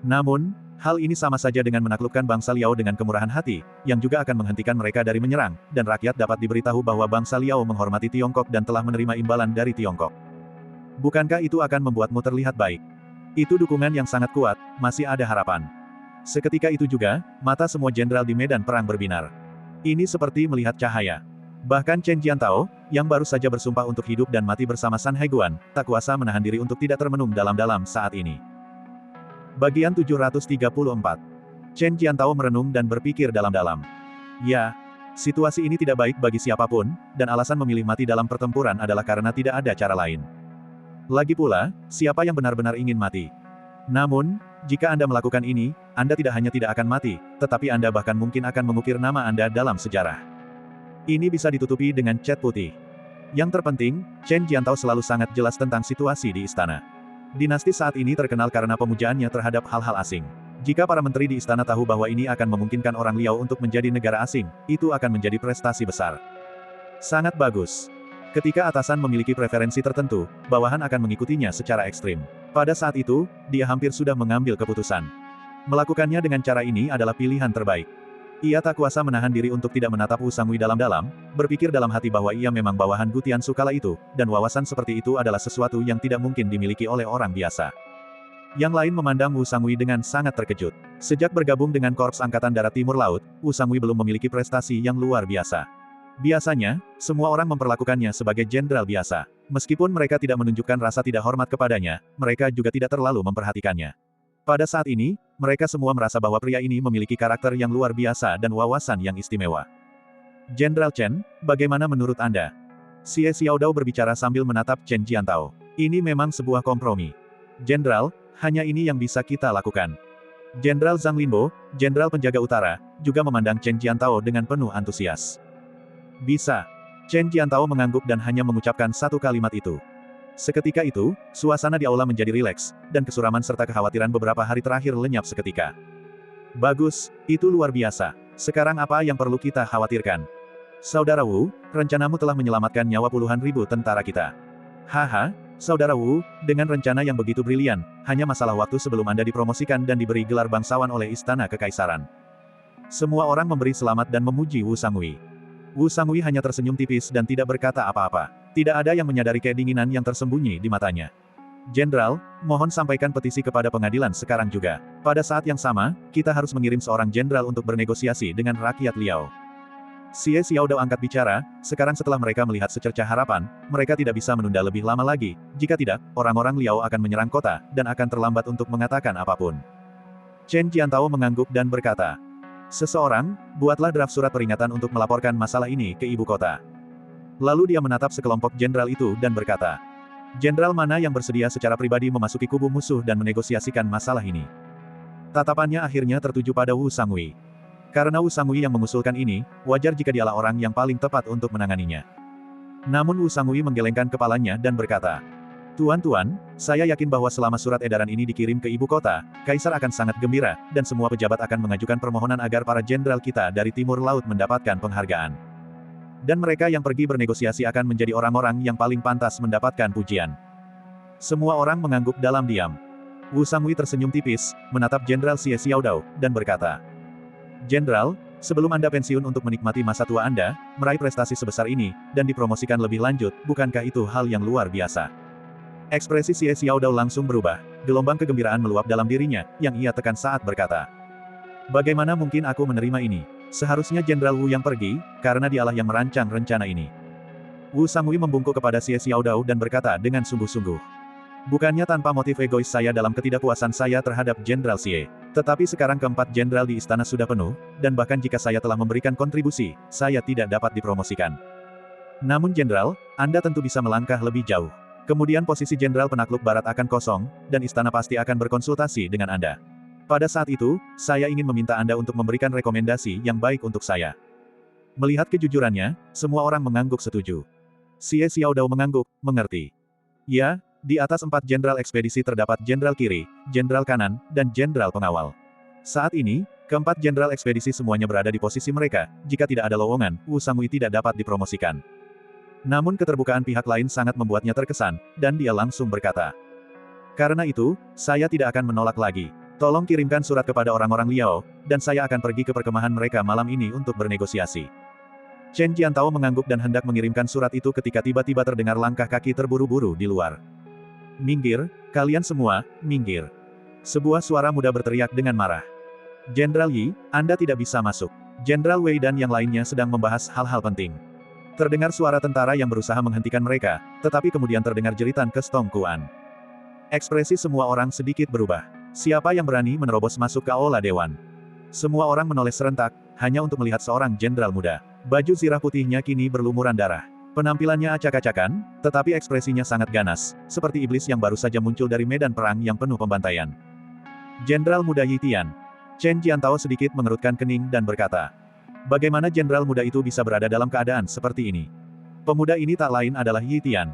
Namun, Hal ini sama saja dengan menaklukkan bangsa Liao dengan kemurahan hati, yang juga akan menghentikan mereka dari menyerang, dan rakyat dapat diberitahu bahwa bangsa Liao menghormati Tiongkok dan telah menerima imbalan dari Tiongkok. Bukankah itu akan membuatmu terlihat baik? Itu dukungan yang sangat kuat, masih ada harapan. Seketika itu juga, mata semua jenderal di medan perang berbinar. Ini seperti melihat cahaya. Bahkan Chen Jiantao, yang baru saja bersumpah untuk hidup dan mati bersama San Haiguan, tak kuasa menahan diri untuk tidak termenung dalam-dalam saat ini. Bagian 734. Chen Jiantao merenung dan berpikir dalam-dalam. Ya, situasi ini tidak baik bagi siapapun, dan alasan memilih mati dalam pertempuran adalah karena tidak ada cara lain. Lagi pula, siapa yang benar-benar ingin mati? Namun, jika Anda melakukan ini, Anda tidak hanya tidak akan mati, tetapi Anda bahkan mungkin akan mengukir nama Anda dalam sejarah. Ini bisa ditutupi dengan cat putih. Yang terpenting, Chen Jiantao selalu sangat jelas tentang situasi di istana. Dinasti saat ini terkenal karena pemujaannya terhadap hal-hal asing. Jika para menteri di istana tahu bahwa ini akan memungkinkan orang Liao untuk menjadi negara asing, itu akan menjadi prestasi besar. Sangat bagus. Ketika atasan memiliki preferensi tertentu, bawahan akan mengikutinya secara ekstrim. Pada saat itu, dia hampir sudah mengambil keputusan. Melakukannya dengan cara ini adalah pilihan terbaik. Ia tak kuasa menahan diri untuk tidak menatap Wu Sangui dalam-dalam, berpikir dalam hati bahwa ia memang bawahan Gu Tiansu kala itu, dan wawasan seperti itu adalah sesuatu yang tidak mungkin dimiliki oleh orang biasa. Yang lain memandang Wu Sangui dengan sangat terkejut. Sejak bergabung dengan Korps Angkatan Darat Timur Laut, Wu Sangui belum memiliki prestasi yang luar biasa. Biasanya, semua orang memperlakukannya sebagai jenderal biasa. Meskipun mereka tidak menunjukkan rasa tidak hormat kepadanya, mereka juga tidak terlalu memperhatikannya. Pada saat ini, mereka semua merasa bahwa pria ini memiliki karakter yang luar biasa dan wawasan yang istimewa. Jenderal Chen, bagaimana menurut Anda? Xie Xiaodao berbicara sambil menatap Chen Jiantao. Ini memang sebuah kompromi. Jenderal, hanya ini yang bisa kita lakukan. Jenderal Zhang Linbo, Jenderal Penjaga Utara, juga memandang Chen Jiantao dengan penuh antusias. Bisa. Chen Jiantao mengangguk dan hanya mengucapkan satu kalimat itu. Seketika itu, suasana di aula menjadi rileks, dan kesuraman serta kekhawatiran beberapa hari terakhir lenyap seketika. Bagus, itu luar biasa. Sekarang apa yang perlu kita khawatirkan? Saudara Wu, rencanamu telah menyelamatkan nyawa puluhan ribu tentara kita. Haha, Saudara Wu, dengan rencana yang begitu brilian, hanya masalah waktu sebelum Anda dipromosikan dan diberi gelar bangsawan oleh Istana Kekaisaran. Semua orang memberi selamat dan memuji Wu Sangui. Wu Sangui hanya tersenyum tipis dan tidak berkata apa-apa. Tidak ada yang menyadari kedinginan yang tersembunyi di matanya. Jenderal, mohon sampaikan petisi kepada pengadilan sekarang juga. Pada saat yang sama, kita harus mengirim seorang jenderal untuk bernegosiasi dengan rakyat Liao. Xie Xiaodao angkat bicara, sekarang setelah mereka melihat secercah harapan, mereka tidak bisa menunda lebih lama lagi, jika tidak, orang-orang Liao akan menyerang kota, dan akan terlambat untuk mengatakan apapun. Chen Jiantao mengangguk dan berkata, "Seseorang, buatlah draft surat peringatan untuk melaporkan masalah ini ke ibu kota." Lalu dia menatap sekelompok jenderal itu dan berkata, "Jenderal mana yang bersedia secara pribadi memasuki kubu musuh dan menegosiasikan masalah ini?" Tatapannya akhirnya tertuju pada Wu Sangui. Karena Wu Sangui yang mengusulkan ini, wajar jika dialah orang yang paling tepat untuk menanganinya. Namun Wu Sangui menggelengkan kepalanya dan berkata, "Tuan-tuan, saya yakin bahwa selama surat edaran ini dikirim ke ibu kota, Kaisar akan sangat gembira, dan semua pejabat akan mengajukan permohonan agar para jenderal kita dari Timur Laut mendapatkan penghargaan. Dan mereka yang pergi bernegosiasi akan menjadi orang-orang yang paling pantas mendapatkan pujian." Semua orang mengangguk dalam diam. Wu Sangui tersenyum tipis, menatap Jenderal Xie Xiaodao, dan berkata, "Jenderal, sebelum Anda pensiun untuk menikmati masa tua Anda, meraih prestasi sebesar ini, dan dipromosikan lebih lanjut, bukankah itu hal yang luar biasa?" Ekspresi Xie Xiaodao langsung berubah, gelombang kegembiraan meluap dalam dirinya, yang ia tekan saat berkata, "Bagaimana mungkin aku menerima ini? Seharusnya Jenderal Wu yang pergi, karena dialah yang merancang rencana ini." Wu Sangui membungkuk kepada Xie Xiaodao dan berkata dengan sungguh-sungguh, "Bukannya tanpa motif egois saya dalam ketidakpuasan saya terhadap Jenderal Xie. Tetapi sekarang keempat jenderal di istana sudah penuh, dan bahkan jika saya telah memberikan kontribusi, saya tidak dapat dipromosikan. Namun Jenderal, Anda tentu bisa melangkah lebih jauh. Kemudian posisi Jenderal Penakluk Barat akan kosong, dan istana pasti akan berkonsultasi dengan Anda. Pada saat itu, saya ingin meminta Anda untuk memberikan rekomendasi yang baik untuk saya." Melihat kejujurannya, semua orang mengangguk setuju. Xie Xiaodao mengangguk, mengerti. Ya, di atas 4 jenderal ekspedisi terdapat jenderal kiri, jenderal kanan, dan jenderal pengawal. Saat ini, keempat jenderal ekspedisi semuanya berada di posisi mereka, jika tidak ada lowongan, Wu Sangui tidak dapat dipromosikan. Namun keterbukaan pihak lain sangat membuatnya terkesan, dan dia langsung berkata, "Karena itu, saya tidak akan menolak lagi. Tolong kirimkan surat kepada orang-orang Liao, dan saya akan pergi ke perkemahan mereka malam ini untuk bernegosiasi. Chen Jiantao mengangguk dan hendak mengirimkan surat itu ketika tiba-tiba terdengar langkah kaki terburu-buru di luar. Minggir, kalian semua, minggir. Sebuah suara muda berteriak dengan marah. Jenderal Yi, Anda tidak bisa masuk. Jenderal Wei dan yang lainnya sedang membahas hal-hal penting. Terdengar suara tentara yang berusaha menghentikan mereka, tetapi kemudian terdengar jeritan ke Stong Kuan. Ekspresi semua orang sedikit berubah. Siapa yang berani menerobos masuk ke aula dewan? Semua orang menoleh serentak, hanya untuk melihat seorang jenderal muda. Baju zirah putihnya kini berlumuran darah. Penampilannya acak-acakan, tetapi ekspresinya sangat ganas, seperti iblis yang baru saja muncul dari medan perang yang penuh pembantaian. Jenderal muda Yi Tian. Chen Jiantao sedikit mengerutkan kening dan berkata, bagaimana jenderal muda itu bisa berada dalam keadaan seperti ini? Pemuda ini tak lain adalah Yi Tian.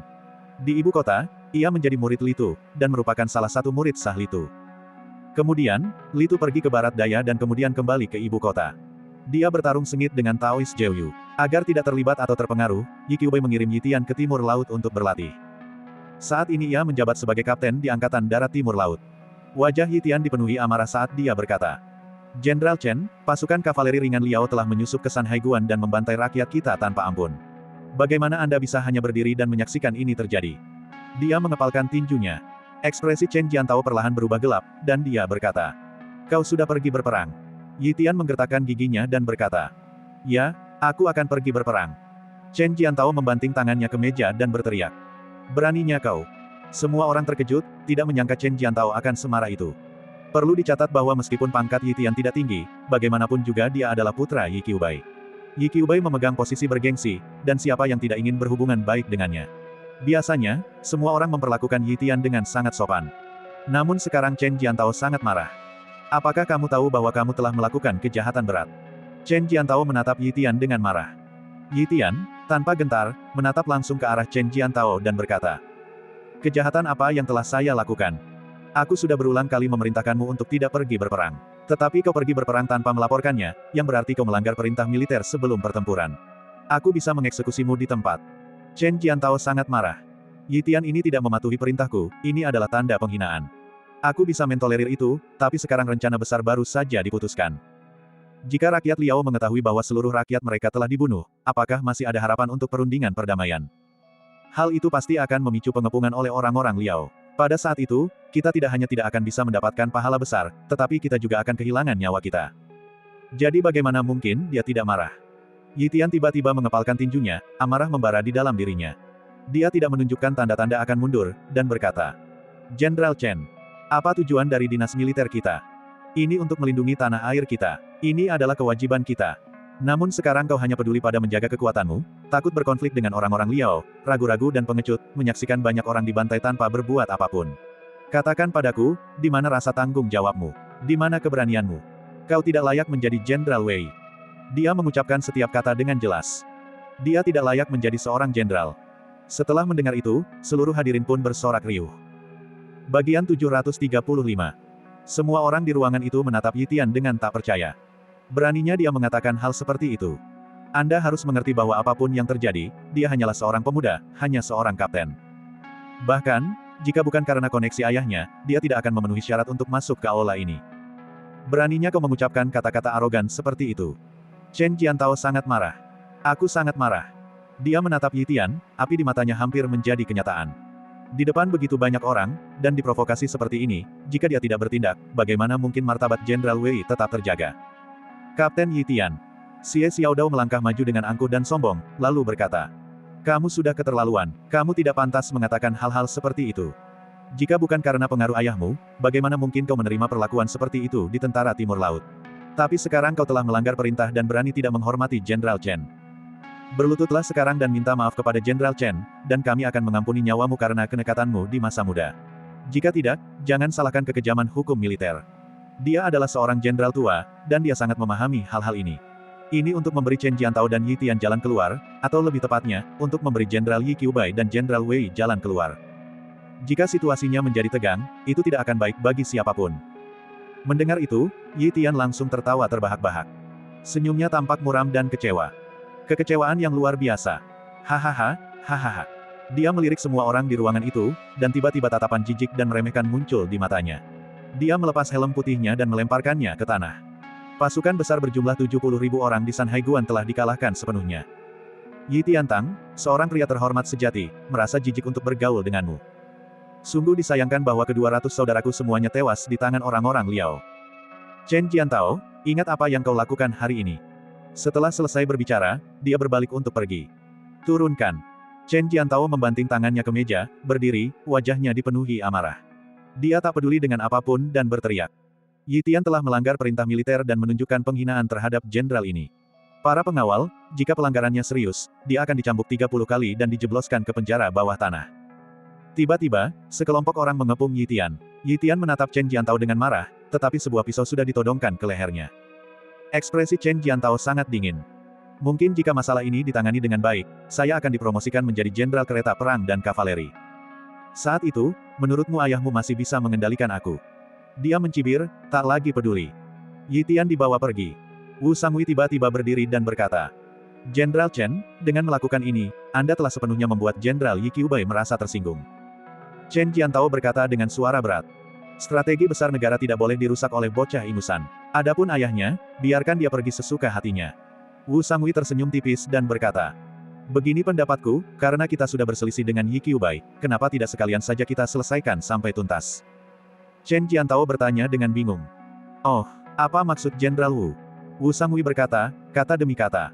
Di ibu kota, ia menjadi murid Litu, dan merupakan salah satu murid sah Litu. Kemudian, Litu pergi ke barat daya dan kemudian kembali ke ibu kota. Dia bertarung sengit dengan Taois Zhou. Agar tidak terlibat atau terpengaruh, Yi Qiubei mengirim Yi Tian ke timur laut untuk berlatih. Saat ini ia menjabat sebagai kapten di Angkatan Darat Timur Laut. Wajah Yi Tian dipenuhi amarah saat dia berkata, Jenderal Chen, pasukan kavaleri ringan Liao telah menyusup ke Sanhaiguan dan membantai rakyat kita tanpa ampun. Bagaimana Anda bisa hanya berdiri dan menyaksikan ini terjadi? Dia mengepalkan tinjunya. Ekspresi Chen Jiantao perlahan berubah gelap, dan dia berkata, kau sudah pergi berperang. Yi Tian menggertakkan giginya dan berkata, ya, aku akan pergi berperang. Chen Jiantao membanting tangannya ke meja dan berteriak, beraninya kau. Semua orang terkejut, tidak menyangka Chen Jiantao akan semarah itu. Perlu dicatat bahwa meskipun pangkat Yi Tian tidak tinggi, bagaimanapun juga dia adalah putra Yi Qiubei. Yi Qiubei memegang posisi bergengsi, dan siapa yang tidak ingin berhubungan baik dengannya. Biasanya, semua orang memperlakukan Yi Tian dengan sangat sopan. Namun sekarang Chen Jiantao sangat marah. Apakah kamu tahu bahwa kamu telah melakukan kejahatan berat? Chen Jiantao menatap Yi Tian dengan marah. Yi Tian, tanpa gentar, menatap langsung ke arah Chen Jiantao dan berkata, kejahatan apa yang telah saya lakukan? Aku sudah berulang kali memerintahkanmu untuk tidak pergi berperang. Tetapi kau pergi berperang tanpa melaporkannya, yang berarti kau melanggar perintah militer sebelum pertempuran. Aku bisa mengeksekusimu di tempat. Chen Jiantao sangat marah. Yi Tian ini tidak mematuhi perintahku, ini adalah tanda penghinaan. Aku bisa mentolerir itu, tapi sekarang rencana besar baru saja diputuskan. Jika rakyat Liao mengetahui bahwa seluruh rakyat mereka telah dibunuh, apakah masih ada harapan untuk perundingan perdamaian? Hal itu pasti akan memicu pengepungan oleh orang-orang Liao. Pada saat itu, kita tidak hanya tidak akan bisa mendapatkan pahala besar, tetapi kita juga akan kehilangan nyawa kita. Jadi bagaimana mungkin dia tidak marah? Yi Tian tiba-tiba mengepalkan tinjunya, amarah membara di dalam dirinya. Dia tidak menunjukkan tanda-tanda akan mundur, dan berkata, Jenderal Chen, apa tujuan dari dinas militer kita? Ini untuk melindungi tanah air kita. Ini adalah kewajiban kita. Namun sekarang kau hanya peduli pada menjaga kekuatanmu, takut berkonflik dengan orang-orang Liao, ragu-ragu dan pengecut, menyaksikan banyak orang dibantai tanpa berbuat apapun. Katakan padaku, di mana rasa tanggung jawabmu? Di mana keberanianmu? Kau tidak layak menjadi Jenderal Wei. Dia mengucapkan setiap kata dengan jelas. Dia tidak layak menjadi seorang jenderal. Setelah mendengar itu, seluruh hadirin pun bersorak riuh. Bagian 735. Semua orang di ruangan itu menatap Yi Tian dengan tak percaya. Beraninya dia mengatakan hal seperti itu. Anda harus mengerti bahwa apapun yang terjadi, dia hanyalah seorang pemuda, hanya seorang kapten. Bahkan, jika bukan karena koneksi ayahnya, dia tidak akan memenuhi syarat untuk masuk ke aula ini. Beraninya kau mengucapkan kata-kata arogan seperti itu. Chen Jiantao sangat marah. Aku sangat marah. Dia menatap Yi Tian, api di matanya hampir menjadi kenyataan. Di depan begitu banyak orang, dan diprovokasi seperti ini, jika dia tidak bertindak, bagaimana mungkin martabat Jenderal Wei tetap terjaga? Kapten Yi Tian. Xie Xiaodao melangkah maju dengan angkuh dan sombong, lalu berkata, kamu sudah keterlaluan, kamu tidak pantas mengatakan hal-hal seperti itu. Jika bukan karena pengaruh ayahmu, bagaimana mungkin kau menerima perlakuan seperti itu di tentara Timur Laut? Tapi sekarang kau telah melanggar perintah dan berani tidak menghormati Jenderal Chen. Berlututlah sekarang dan minta maaf kepada Jenderal Chen, dan kami akan mengampuni nyawamu karena kenekatanmu di masa muda. Jika tidak, jangan salahkan kekejaman hukum militer. Dia adalah seorang jenderal tua, dan dia sangat memahami hal-hal ini. Ini untuk memberi Chen Jiantao dan Yi Tian jalan keluar, atau lebih tepatnya, untuk memberi Jenderal Yi Qiubei dan Jenderal Wei jalan keluar. Jika situasinya menjadi tegang, itu tidak akan baik bagi siapapun. Mendengar itu, Yi Tian langsung tertawa terbahak-bahak. Senyumnya tampak muram dan kecewa. Kekecewaan yang luar biasa. Hahaha, hahaha. Dia melirik semua orang di ruangan itu, dan tiba-tiba tatapan jijik dan meremehkan muncul di matanya. Dia melepas helm putihnya dan melemparkannya ke tanah. Pasukan besar berjumlah 70.000 orang di Sanhaiguan telah dikalahkan sepenuhnya. Yi Tiantang, seorang pria terhormat sejati, merasa jijik untuk bergaul denganmu. Sungguh disayangkan bahwa ke-200 saudaraku semuanya tewas di tangan orang-orang Liao. Chen Jiantao, ingat apa yang kau lakukan hari ini. Setelah selesai berbicara, dia berbalik untuk pergi. Turunkan. Chen Jiantao membanting tangannya ke meja, berdiri, wajahnya dipenuhi amarah. Dia tak peduli dengan apapun dan berteriak. Yi Tian telah melanggar perintah militer dan menunjukkan penghinaan terhadap jenderal ini. Para pengawal, jika pelanggarannya serius, dia akan dicambuk 30 kali dan dijebloskan ke penjara bawah tanah. Tiba-tiba, sekelompok orang mengepung Yi Tian. Yi Tian menatap Chen Jiantao dengan marah, tetapi sebuah pisau sudah ditodongkan ke lehernya. Ekspresi Chen Jiantao sangat dingin. Mungkin jika masalah ini ditangani dengan baik, saya akan dipromosikan menjadi jenderal kereta perang dan kavaleri. Saat itu, menurutmu ayahmu masih bisa mengendalikan aku? Dia mencibir, tak lagi peduli. Yi Tian dibawa pergi. Wu Sangui tiba-tiba berdiri dan berkata, Jenderal Chen, dengan melakukan ini, Anda telah sepenuhnya membuat Jenderal Yi Qiubai merasa tersinggung. Chen Jiantao berkata dengan suara berat. Strategi besar negara tidak boleh dirusak oleh bocah ingusan. Adapun ayahnya, biarkan dia pergi sesuka hatinya. Wu Sangui tersenyum tipis dan berkata, begini pendapatku, karena kita sudah berselisih dengan Yi Qiubai, kenapa tidak sekalian saja kita selesaikan sampai tuntas? Chen Jiantao bertanya dengan bingung. Oh, apa maksud Jenderal Wu? Wu Sangui berkata, kata demi kata.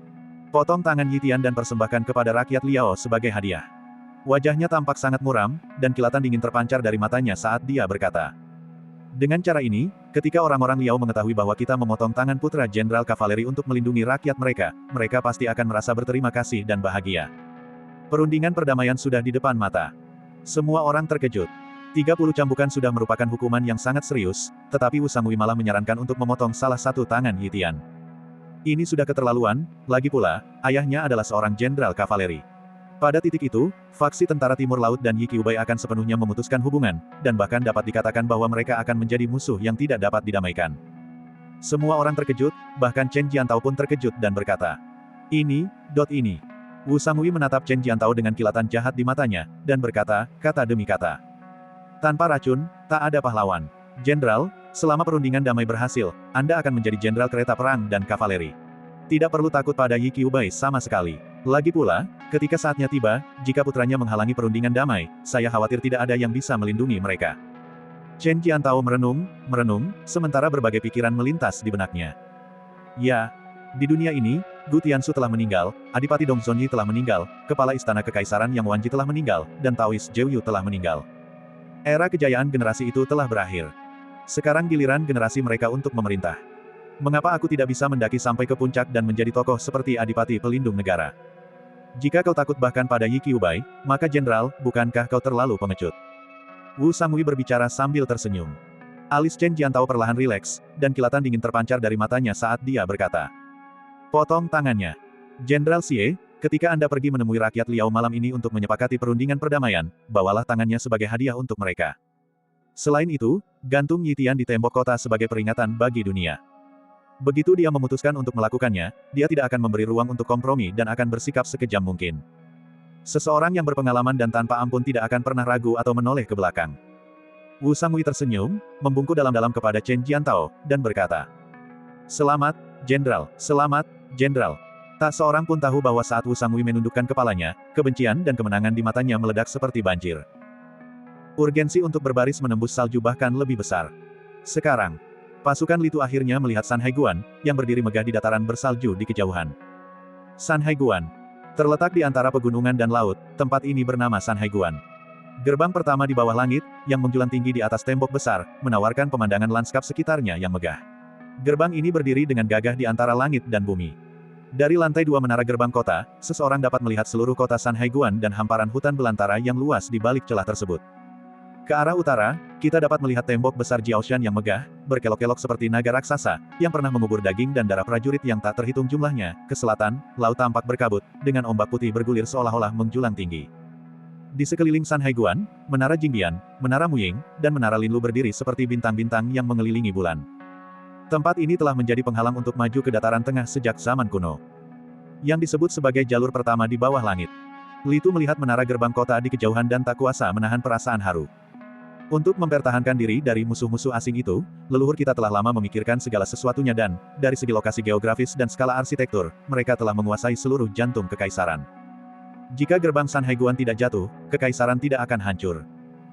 Potong tangan Yi Tian dan persembahkan kepada rakyat Liao sebagai hadiah. Wajahnya tampak sangat muram, dan kilatan dingin terpancar dari matanya saat dia berkata. Dengan cara ini, ketika orang-orang Liao mengetahui bahwa kita memotong tangan putra Jenderal Kavaleri untuk melindungi rakyat mereka, mereka pasti akan merasa berterima kasih dan bahagia. Perundingan perdamaian sudah di depan mata. Semua orang terkejut. 30 cambukan sudah merupakan hukuman yang sangat serius, tetapi Wu Sangui malah menyarankan untuk memotong salah satu tangan Yi Tian. Ini sudah keterlaluan, lagi pula, ayahnya adalah seorang jenderal kavaleri. Pada titik itu, faksi tentara Timur Laut dan Yi Qiubai akan sepenuhnya memutuskan hubungan, dan bahkan dapat dikatakan bahwa mereka akan menjadi musuh yang tidak dapat didamaikan. Semua orang terkejut, bahkan Chen Jiantao pun terkejut dan berkata, ini. Wu Sangui menatap Chen Jiantao dengan kilatan jahat di matanya, dan berkata, kata demi kata. Tanpa racun, tak ada pahlawan. Jenderal, selama perundingan damai berhasil, Anda akan menjadi jenderal kereta perang dan kavaleri. Tidak perlu takut pada Yi Qiubai sama sekali. Lagi pula, ketika saatnya tiba, jika putranya menghalangi perundingan damai, saya khawatir tidak ada yang bisa melindungi mereka. Chen Jiantao merenung, sementara berbagai pikiran melintas di benaknya. Ya, di dunia ini, Gu Tiansu telah meninggal, Adipati Dong Zhonyi telah meninggal, Kepala Istana Kekaisaran Yang Wanji telah meninggal, dan Taoist Zhou Yu telah meninggal. Era kejayaan generasi itu telah berakhir. Sekarang giliran generasi mereka untuk memerintah. Mengapa aku tidak bisa mendaki sampai ke puncak dan menjadi tokoh seperti Adipati Pelindung Negara? Jika kau takut bahkan pada Yi Qiubai, maka Jenderal, bukankah kau terlalu pengecut? Wu Sangui berbicara sambil tersenyum. Alis Chen Jiantao perlahan rileks, dan kilatan dingin terpancar dari matanya saat dia berkata. Potong tangannya. Jenderal Xie, ketika Anda pergi menemui rakyat Liao malam ini untuk menyepakati perundingan perdamaian, bawalah tangannya sebagai hadiah untuk mereka. Selain itu, gantung Yi Tian di tembok kota sebagai peringatan bagi dunia. Begitu dia memutuskan untuk melakukannya, dia tidak akan memberi ruang untuk kompromi dan akan bersikap sekejam mungkin. Seseorang yang berpengalaman dan tanpa ampun tidak akan pernah ragu atau menoleh ke belakang. Wu Sangui tersenyum, membungkuk dalam-dalam kepada Chen Jiantao, dan berkata. Selamat, Jenderal, selamat, Jenderal. Tak seorang pun tahu bahwa saat Wu Sangui menundukkan kepalanya, kebencian dan kemenangan di matanya meledak seperti banjir. Urgensi untuk berbaris menembus salju bahkan lebih besar. Sekarang, pasukan Litu akhirnya melihat Sanhaiguan, yang berdiri megah di dataran bersalju di kejauhan. Sanhaiguan. Terletak di antara pegunungan dan laut, tempat ini bernama Sanhaiguan. Gerbang pertama di bawah langit, yang menjulang tinggi di atas tembok besar, menawarkan pemandangan lanskap sekitarnya yang megah. Gerbang ini berdiri dengan gagah di antara langit dan bumi. Dari lantai 2 menara gerbang kota, seseorang dapat melihat seluruh kota Sanhaiguan dan hamparan hutan belantara yang luas di balik celah tersebut. Ke arah utara, kita dapat melihat tembok besar Jiaoshan yang megah, berkelok-kelok seperti naga raksasa, yang pernah mengubur daging dan darah prajurit yang tak terhitung jumlahnya. Ke selatan, laut tampak berkabut, dengan ombak putih bergulir seolah-olah menjulang tinggi. Di sekeliling Sanhaiguan, Menara Jingbian, Menara Muying, dan Menara Linlu berdiri seperti bintang-bintang yang mengelilingi bulan. Tempat ini telah menjadi penghalang untuk maju ke dataran tengah sejak zaman kuno. Yang disebut sebagai jalur pertama di bawah langit. Litu melihat menara gerbang kota di kejauhan dan tak kuasa menahan perasaan haru. Untuk mempertahankan diri dari musuh-musuh asing itu, leluhur kita telah lama memikirkan segala sesuatunya dan, dari segi lokasi geografis dan skala arsitektur, mereka telah menguasai seluruh jantung kekaisaran. Jika gerbang San Haiguan tidak jatuh, kekaisaran tidak akan hancur.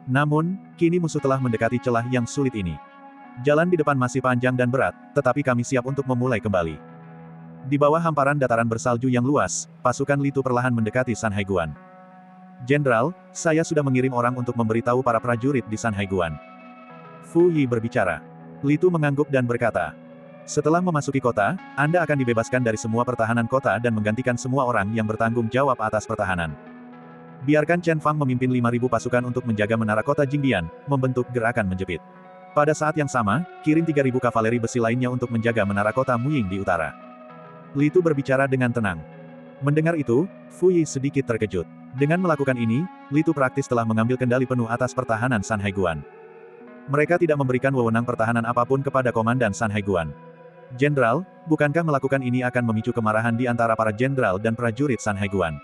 Namun, kini musuh telah mendekati celah yang sulit ini. Jalan di depan masih panjang dan berat, tetapi kami siap untuk memulai kembali. Di bawah hamparan dataran bersalju yang luas, pasukan Li Tu perlahan mendekati San Haiguan. Jenderal, saya sudah mengirim orang untuk memberitahu para prajurit di San Haiguan. Fu Yi berbicara. Li Tu mengangguk dan berkata, setelah memasuki kota, Anda akan dibebaskan dari semua pertahanan kota dan menggantikan semua orang yang bertanggung jawab atas pertahanan. Biarkan Chen Fang memimpin 5.000 pasukan untuk menjaga menara kota Jingdian, membentuk gerakan menjepit. Pada saat yang sama, kirim 3.000 kavaleri besi lainnya untuk menjaga menara kota Muying di utara. Li Tu berbicara dengan tenang. Mendengar itu, Fu Yi sedikit terkejut. Dengan melakukan ini, Li Tu praktis telah mengambil kendali penuh atas pertahanan San Haiguan. Mereka tidak memberikan wewenang pertahanan apapun kepada Komandan San Haiguan. Jenderal, bukankah melakukan ini akan memicu kemarahan di antara para jenderal dan prajurit San Haiguan?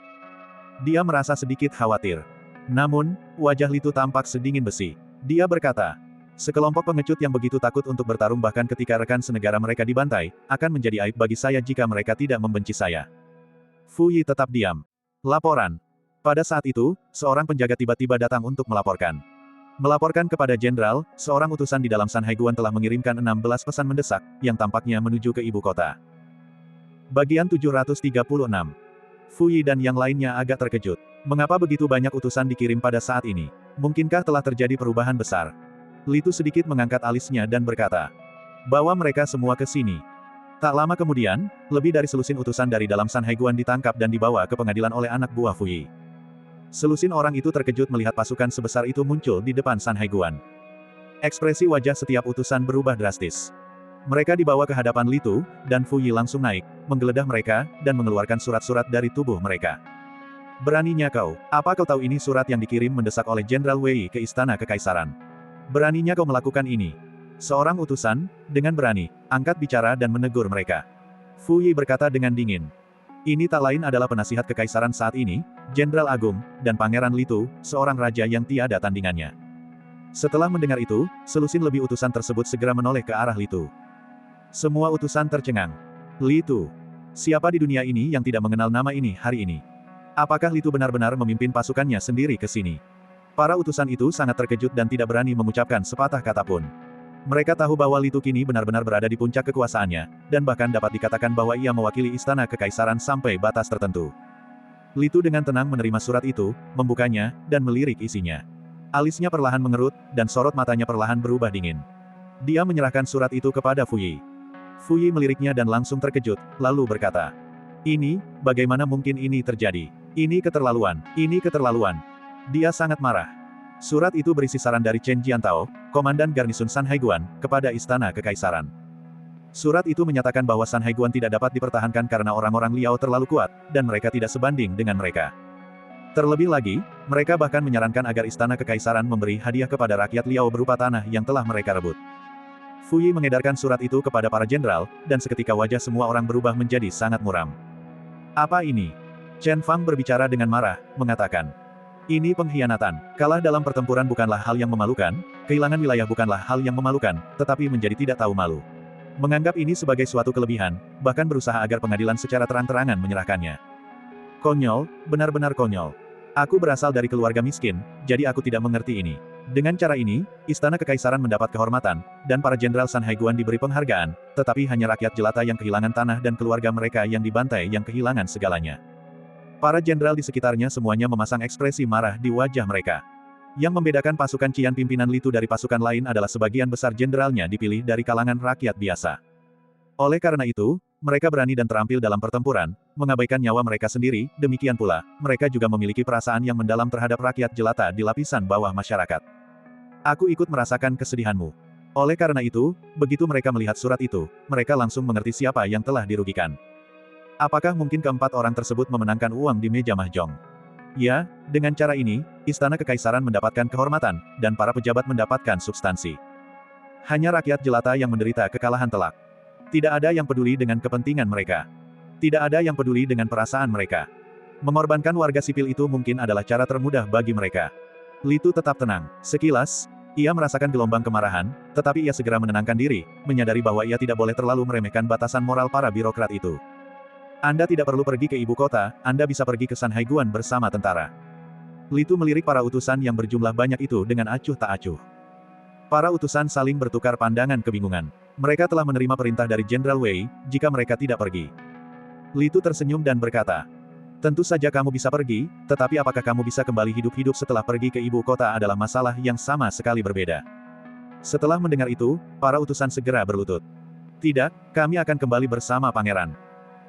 Dia merasa sedikit khawatir. Namun, wajah Li Tu tampak sedingin besi. Dia berkata, sekelompok pengecut yang begitu takut untuk bertarung bahkan ketika rekan senegara mereka dibantai, akan menjadi aib bagi saya jika mereka tidak membenci saya. Fu Yi tetap diam. Laporan. Pada saat itu, seorang penjaga tiba-tiba datang untuk melaporkan. Melaporkan kepada jenderal, seorang utusan di dalam San Haiguan telah mengirimkan 16 pesan mendesak, yang tampaknya menuju ke ibu kota. Bagian 736. Fu Yi dan yang lainnya agak terkejut. Mengapa begitu banyak utusan dikirim pada saat ini? Mungkinkah telah terjadi perubahan besar? Li Tu sedikit mengangkat alisnya dan berkata, bawa mereka semua ke sini. Tak lama kemudian, lebih dari selusin utusan dari dalam San Haiguan ditangkap dan dibawa ke pengadilan oleh anak buah Fu Yi. Selusin orang itu terkejut melihat pasukan sebesar itu muncul di depan San Haiguan. Ekspresi wajah setiap utusan berubah drastis. Mereka dibawa ke hadapan Li Tu, dan Fu Yi langsung naik, menggeledah mereka, dan mengeluarkan surat-surat dari tubuh mereka. Beraninya kau, apa kau tahu ini surat yang dikirim mendesak oleh Jenderal Wei ke Istana Kekaisaran? Beraninya kau melakukan ini? Seorang utusan, dengan berani, angkat bicara dan menegur mereka. Fu Yi berkata dengan dingin. Ini tak lain adalah penasihat kekaisaran saat ini, Jenderal Agung, dan Pangeran Li Tu, seorang raja yang tiada tandingannya. Setelah mendengar itu, selusin lebih utusan tersebut segera menoleh ke arah Li Tu. Semua utusan tercengang. Li Tu. Siapa di dunia ini yang tidak mengenal nama ini hari ini? Apakah Li Tu benar-benar memimpin pasukannya sendiri ke sini? Para utusan itu sangat terkejut dan tidak berani mengucapkan sepatah kata pun. Mereka tahu bahwa Li Tu kini benar-benar berada di puncak kekuasaannya, dan bahkan dapat dikatakan bahwa ia mewakili istana kekaisaran sampai batas tertentu. Li Tu dengan tenang menerima surat itu, membukanya, dan melirik isinya. Alisnya perlahan mengerut, dan sorot matanya perlahan berubah dingin. Dia menyerahkan surat itu kepada Fu Yi. Fu Yi meliriknya dan langsung terkejut, lalu berkata, ini, bagaimana mungkin ini terjadi? Ini keterlaluan, ini keterlaluan. Dia sangat marah. Surat itu berisi saran dari Chen Jiantao, Komandan Garnisun San Haiguan, kepada Istana Kekaisaran. Surat itu menyatakan bahwa San Haiguan tidak dapat dipertahankan karena orang-orang Liao terlalu kuat, dan mereka tidak sebanding dengan mereka. Terlebih lagi, mereka bahkan menyarankan agar Istana Kekaisaran memberi hadiah kepada rakyat Liao berupa tanah yang telah mereka rebut. Fu Yi mengedarkan surat itu kepada para jenderal, dan seketika wajah semua orang berubah menjadi sangat muram. Apa ini? Chen Fang berbicara dengan marah, mengatakan, ini pengkhianatan. Kalah dalam pertempuran bukanlah hal yang memalukan, kehilangan wilayah bukanlah hal yang memalukan, tetapi menjadi tidak tahu malu. Menganggap ini sebagai suatu kelebihan, bahkan berusaha agar pengadilan secara terang-terangan menyerahkannya. Konyol, benar-benar konyol. Aku berasal dari keluarga miskin, jadi aku tidak mengerti ini. Dengan cara ini, Istana Kekaisaran mendapat kehormatan, dan para jenderal San Haiguan diberi penghargaan, tetapi hanya rakyat jelata yang kehilangan tanah dan keluarga mereka yang dibantai yang kehilangan segalanya. Para jenderal di sekitarnya semuanya memasang ekspresi marah di wajah mereka. Yang membedakan pasukan Qian pimpinan Li Tu dari pasukan lain adalah sebagian besar jenderalnya dipilih dari kalangan rakyat biasa. Oleh karena itu, mereka berani dan terampil dalam pertempuran, mengabaikan nyawa mereka sendiri, demikian pula, mereka juga memiliki perasaan yang mendalam terhadap rakyat jelata di lapisan bawah masyarakat. Aku ikut merasakan kesedihanmu. Oleh karena itu, begitu mereka melihat surat itu, mereka langsung mengerti siapa yang telah dirugikan. Apakah mungkin keempat orang tersebut memenangkan uang di meja mahjong? Ya, dengan cara ini, Istana Kekaisaran mendapatkan kehormatan, dan para pejabat mendapatkan substansi. Hanya rakyat jelata yang menderita kekalahan telak. Tidak ada yang peduli dengan kepentingan mereka. Tidak ada yang peduli dengan perasaan mereka. Mengorbankan warga sipil itu mungkin adalah cara termudah bagi mereka. Li Tu tetap tenang. Sekilas, Ia merasakan gelombang kemarahan, tetapi ia segera menenangkan diri, menyadari bahwa ia tidak boleh terlalu meremehkan batasan moral para birokrat itu. Anda tidak perlu pergi ke ibu kota, Anda bisa pergi ke San Haiguan bersama tentara. Li Tu melirik para utusan yang berjumlah banyak itu dengan acuh tak acuh. Para utusan saling bertukar pandangan kebingungan. Mereka telah menerima perintah dari Jenderal Wei, jika mereka tidak pergi. Li Tu tersenyum dan berkata, tentu saja kamu bisa pergi, tetapi apakah kamu bisa kembali hidup-hidup setelah pergi ke ibu kota adalah masalah yang sama sekali berbeda. Setelah mendengar itu, para utusan segera berlutut. Tidak, kami akan kembali bersama pangeran.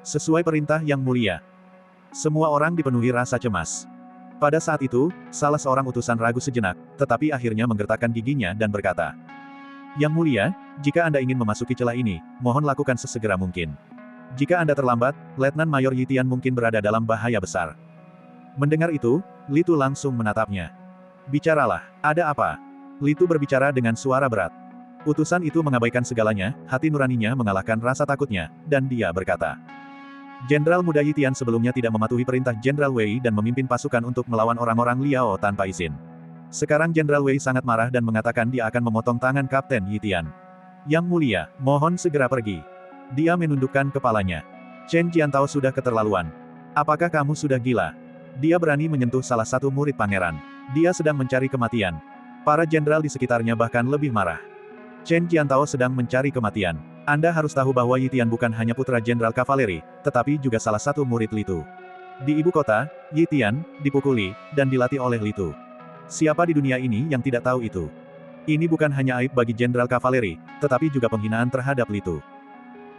Sesuai perintah yang mulia. Semua orang dipenuhi rasa cemas. Pada saat itu, salah seorang utusan ragu sejenak, tetapi akhirnya menggertakkan giginya dan berkata, Yang mulia, jika Anda ingin memasuki celah ini, mohon lakukan sesegera mungkin. Jika Anda terlambat, Letnan Mayor Yitian mungkin berada dalam bahaya besar. Mendengar itu, Li Tu langsung menatapnya. Bicaralah, ada apa? Li Tu berbicara dengan suara berat. Utusan itu mengabaikan segalanya, hati nuraninya mengalahkan rasa takutnya, dan dia berkata, Jenderal Muda Yitian sebelumnya tidak mematuhi perintah Jenderal Wei dan memimpin pasukan untuk melawan orang-orang Liao tanpa izin. Sekarang Jenderal Wei sangat marah dan mengatakan dia akan memotong tangan Kapten Yitian. Yang mulia, mohon segera pergi. Dia menundukkan kepalanya. Chen Jiantao sudah keterlaluan. Apakah kamu sudah gila? Dia berani menyentuh salah satu murid pangeran. Dia sedang mencari kematian. Para jenderal di sekitarnya bahkan lebih marah. Chen Jiantao sedang mencari kematian. Anda harus tahu bahwa Yitian bukan hanya putra jenderal kavaleri, tetapi juga salah satu murid Li Tu. Di ibu kota, Yitian dipukuli dan dilatih oleh Li Tu. Siapa di dunia ini yang tidak tahu itu? Ini bukan hanya aib bagi jenderal kavaleri, tetapi juga penghinaan terhadap Li Tu.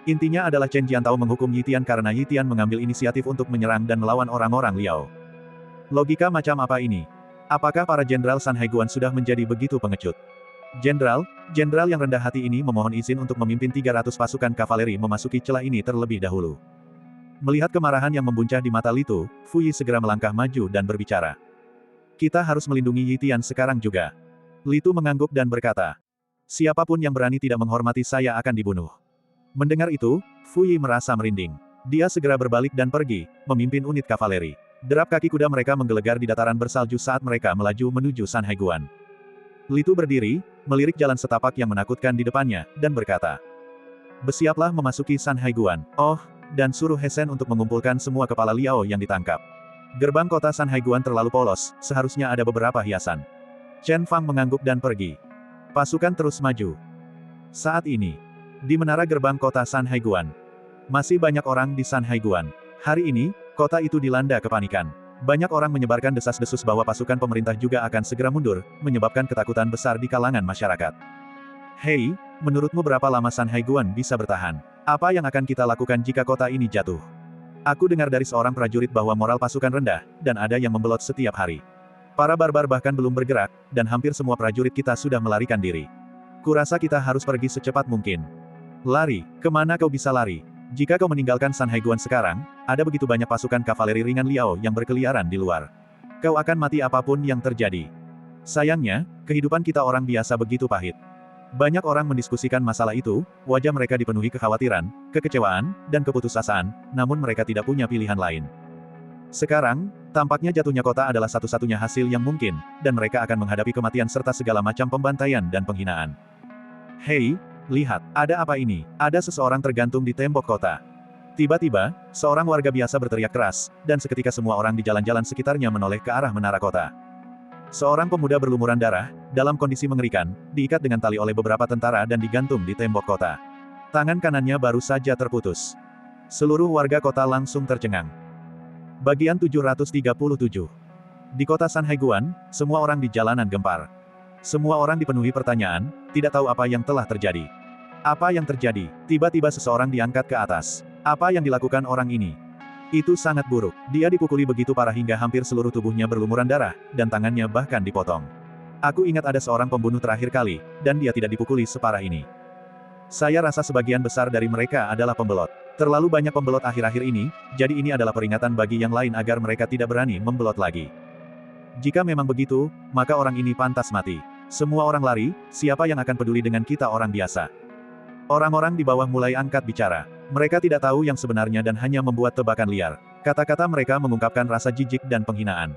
Intinya adalah Chen Jiantao menghukum Yitian karena Yitian mengambil inisiatif untuk menyerang dan melawan orang-orang Liao. Logika macam apa ini? Apakah para jenderal San Haiguan sudah menjadi begitu pengecut? Jenderal yang rendah hati ini memohon izin untuk memimpin 300 pasukan kavaleri memasuki celah ini terlebih dahulu. Melihat kemarahan yang membuncah di mata Li Tu, Fu Yi segera melangkah maju dan berbicara. Kita harus melindungi Yitian sekarang juga. Li Tu mengangguk dan berkata, siapapun yang berani tidak menghormati saya akan dibunuh. Mendengar itu, Fu Yi merasa merinding. Dia segera berbalik dan pergi, memimpin unit kavaleri. Derap kaki kuda mereka menggelegar di dataran bersalju saat mereka melaju menuju San Haiguan. Li Tu berdiri, melirik jalan setapak yang menakutkan di depannya, dan berkata, bersiaplah memasuki San Haiguan. Oh, dan suruh He Shen untuk mengumpulkan semua kepala Liao yang ditangkap. Gerbang kota San Haiguan terlalu polos, seharusnya ada beberapa hiasan. Chen Fang mengangguk dan pergi. Pasukan terus maju. Saat ini, di menara gerbang kota San Haiguan, masih banyak orang di San Haiguan. Hari ini, kota itu dilanda kepanikan. Banyak orang menyebarkan desas-desus bahwa pasukan pemerintah juga akan segera mundur, menyebabkan ketakutan besar di kalangan masyarakat. Hei, menurutmu berapa lama San Haiguan bisa bertahan? Apa yang akan kita lakukan jika kota ini jatuh? Aku dengar dari seorang prajurit bahwa moral pasukan rendah, dan ada yang membelot setiap hari. Para barbar bahkan belum bergerak, dan hampir semua prajurit kita sudah melarikan diri. Kurasa kita harus pergi secepat mungkin. Lari, kemana kau bisa lari? Jika kau meninggalkan San Haiguan sekarang, ada begitu banyak pasukan kavaleri ringan Liao yang berkeliaran di luar. Kau akan mati apapun yang terjadi. Sayangnya, kehidupan kita orang biasa begitu pahit. Banyak orang mendiskusikan masalah itu, wajah mereka dipenuhi kekhawatiran, kekecewaan, dan keputusasaan, namun mereka tidak punya pilihan lain. Sekarang, tampaknya jatuhnya kota adalah satu-satunya hasil yang mungkin, dan mereka akan menghadapi kematian serta segala macam pembantaian dan penghinaan. Hei, lihat, ada apa ini? Ada seseorang tergantung di tembok kota. Tiba-tiba, seorang warga biasa berteriak keras, dan seketika semua orang di jalan-jalan sekitarnya menoleh ke arah menara kota. Seorang pemuda berlumuran darah, dalam kondisi mengerikan, diikat dengan tali oleh beberapa tentara dan digantung di tembok kota. Tangan kanannya baru saja terputus. Seluruh warga kota langsung tercengang. Bagian 737. Di kota San Haiguan, semua orang di jalanan gempar. Semua orang dipenuhi pertanyaan, tidak tahu apa yang telah terjadi. Apa yang terjadi? Tiba-tiba seseorang diangkat ke atas. Apa yang dilakukan orang ini? Itu sangat buruk. Dia dipukuli begitu parah hingga hampir seluruh tubuhnya berlumuran darah, dan tangannya bahkan dipotong. Aku ingat ada seorang pembunuh terakhir kali, dan dia tidak dipukuli separah ini. Saya rasa sebagian besar dari mereka adalah pembelot. Terlalu banyak pembelot akhir-akhir ini, jadi ini adalah peringatan bagi yang lain agar mereka tidak berani membelot lagi. Jika memang begitu, maka orang ini pantas mati. Semua orang lari, siapa yang akan peduli dengan kita orang biasa? Orang-orang di bawah mulai angkat bicara. Mereka tidak tahu yang sebenarnya dan hanya membuat tebakan liar. Kata-kata mereka mengungkapkan rasa jijik dan penghinaan.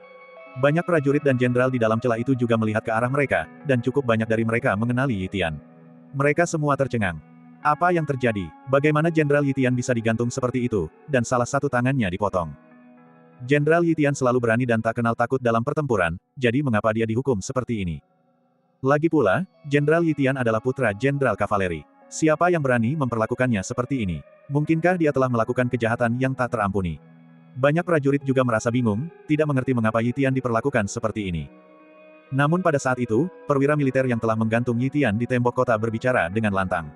Banyak prajurit dan jenderal di dalam celah itu juga melihat ke arah mereka, dan cukup banyak dari mereka mengenali Yi Tian. Mereka semua tercengang. Apa yang terjadi? Bagaimana Jenderal Yi Tian bisa digantung seperti itu, dan salah satu tangannya dipotong? Jenderal Yi Tian selalu berani dan tak kenal takut dalam pertempuran, jadi mengapa dia dihukum seperti ini? Lagi pula, Jenderal Yi Tian adalah putra Jenderal Kavaleri. Siapa yang berani memperlakukannya seperti ini? Mungkinkah dia telah melakukan kejahatan yang tak terampuni? Banyak prajurit juga merasa bingung, tidak mengerti mengapa Yi Tian diperlakukan seperti ini. Namun pada saat itu, perwira militer yang telah menggantung Yi Tian di tembok kota berbicara dengan lantang.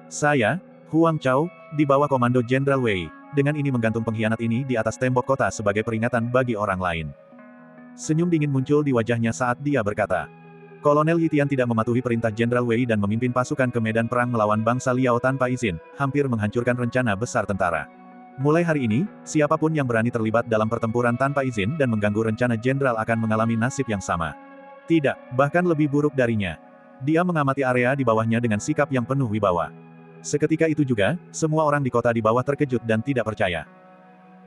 Saya, Huang Chao, di bawah komando Jenderal Wei, dengan ini menggantung pengkhianat ini di atas tembok kota sebagai peringatan bagi orang lain. Senyum dingin muncul di wajahnya saat dia berkata. Kolonel Yi Tian tidak mematuhi perintah Jenderal Wei dan memimpin pasukan ke medan perang melawan bangsa Liao tanpa izin, hampir menghancurkan rencana besar tentara. Mulai hari ini, siapapun yang berani terlibat dalam pertempuran tanpa izin dan mengganggu rencana Jenderal akan mengalami nasib yang sama. Tidak, bahkan lebih buruk darinya. Dia mengamati area di bawahnya dengan sikap yang penuh wibawa. Seketika itu juga, semua orang di kota di bawah terkejut dan tidak percaya.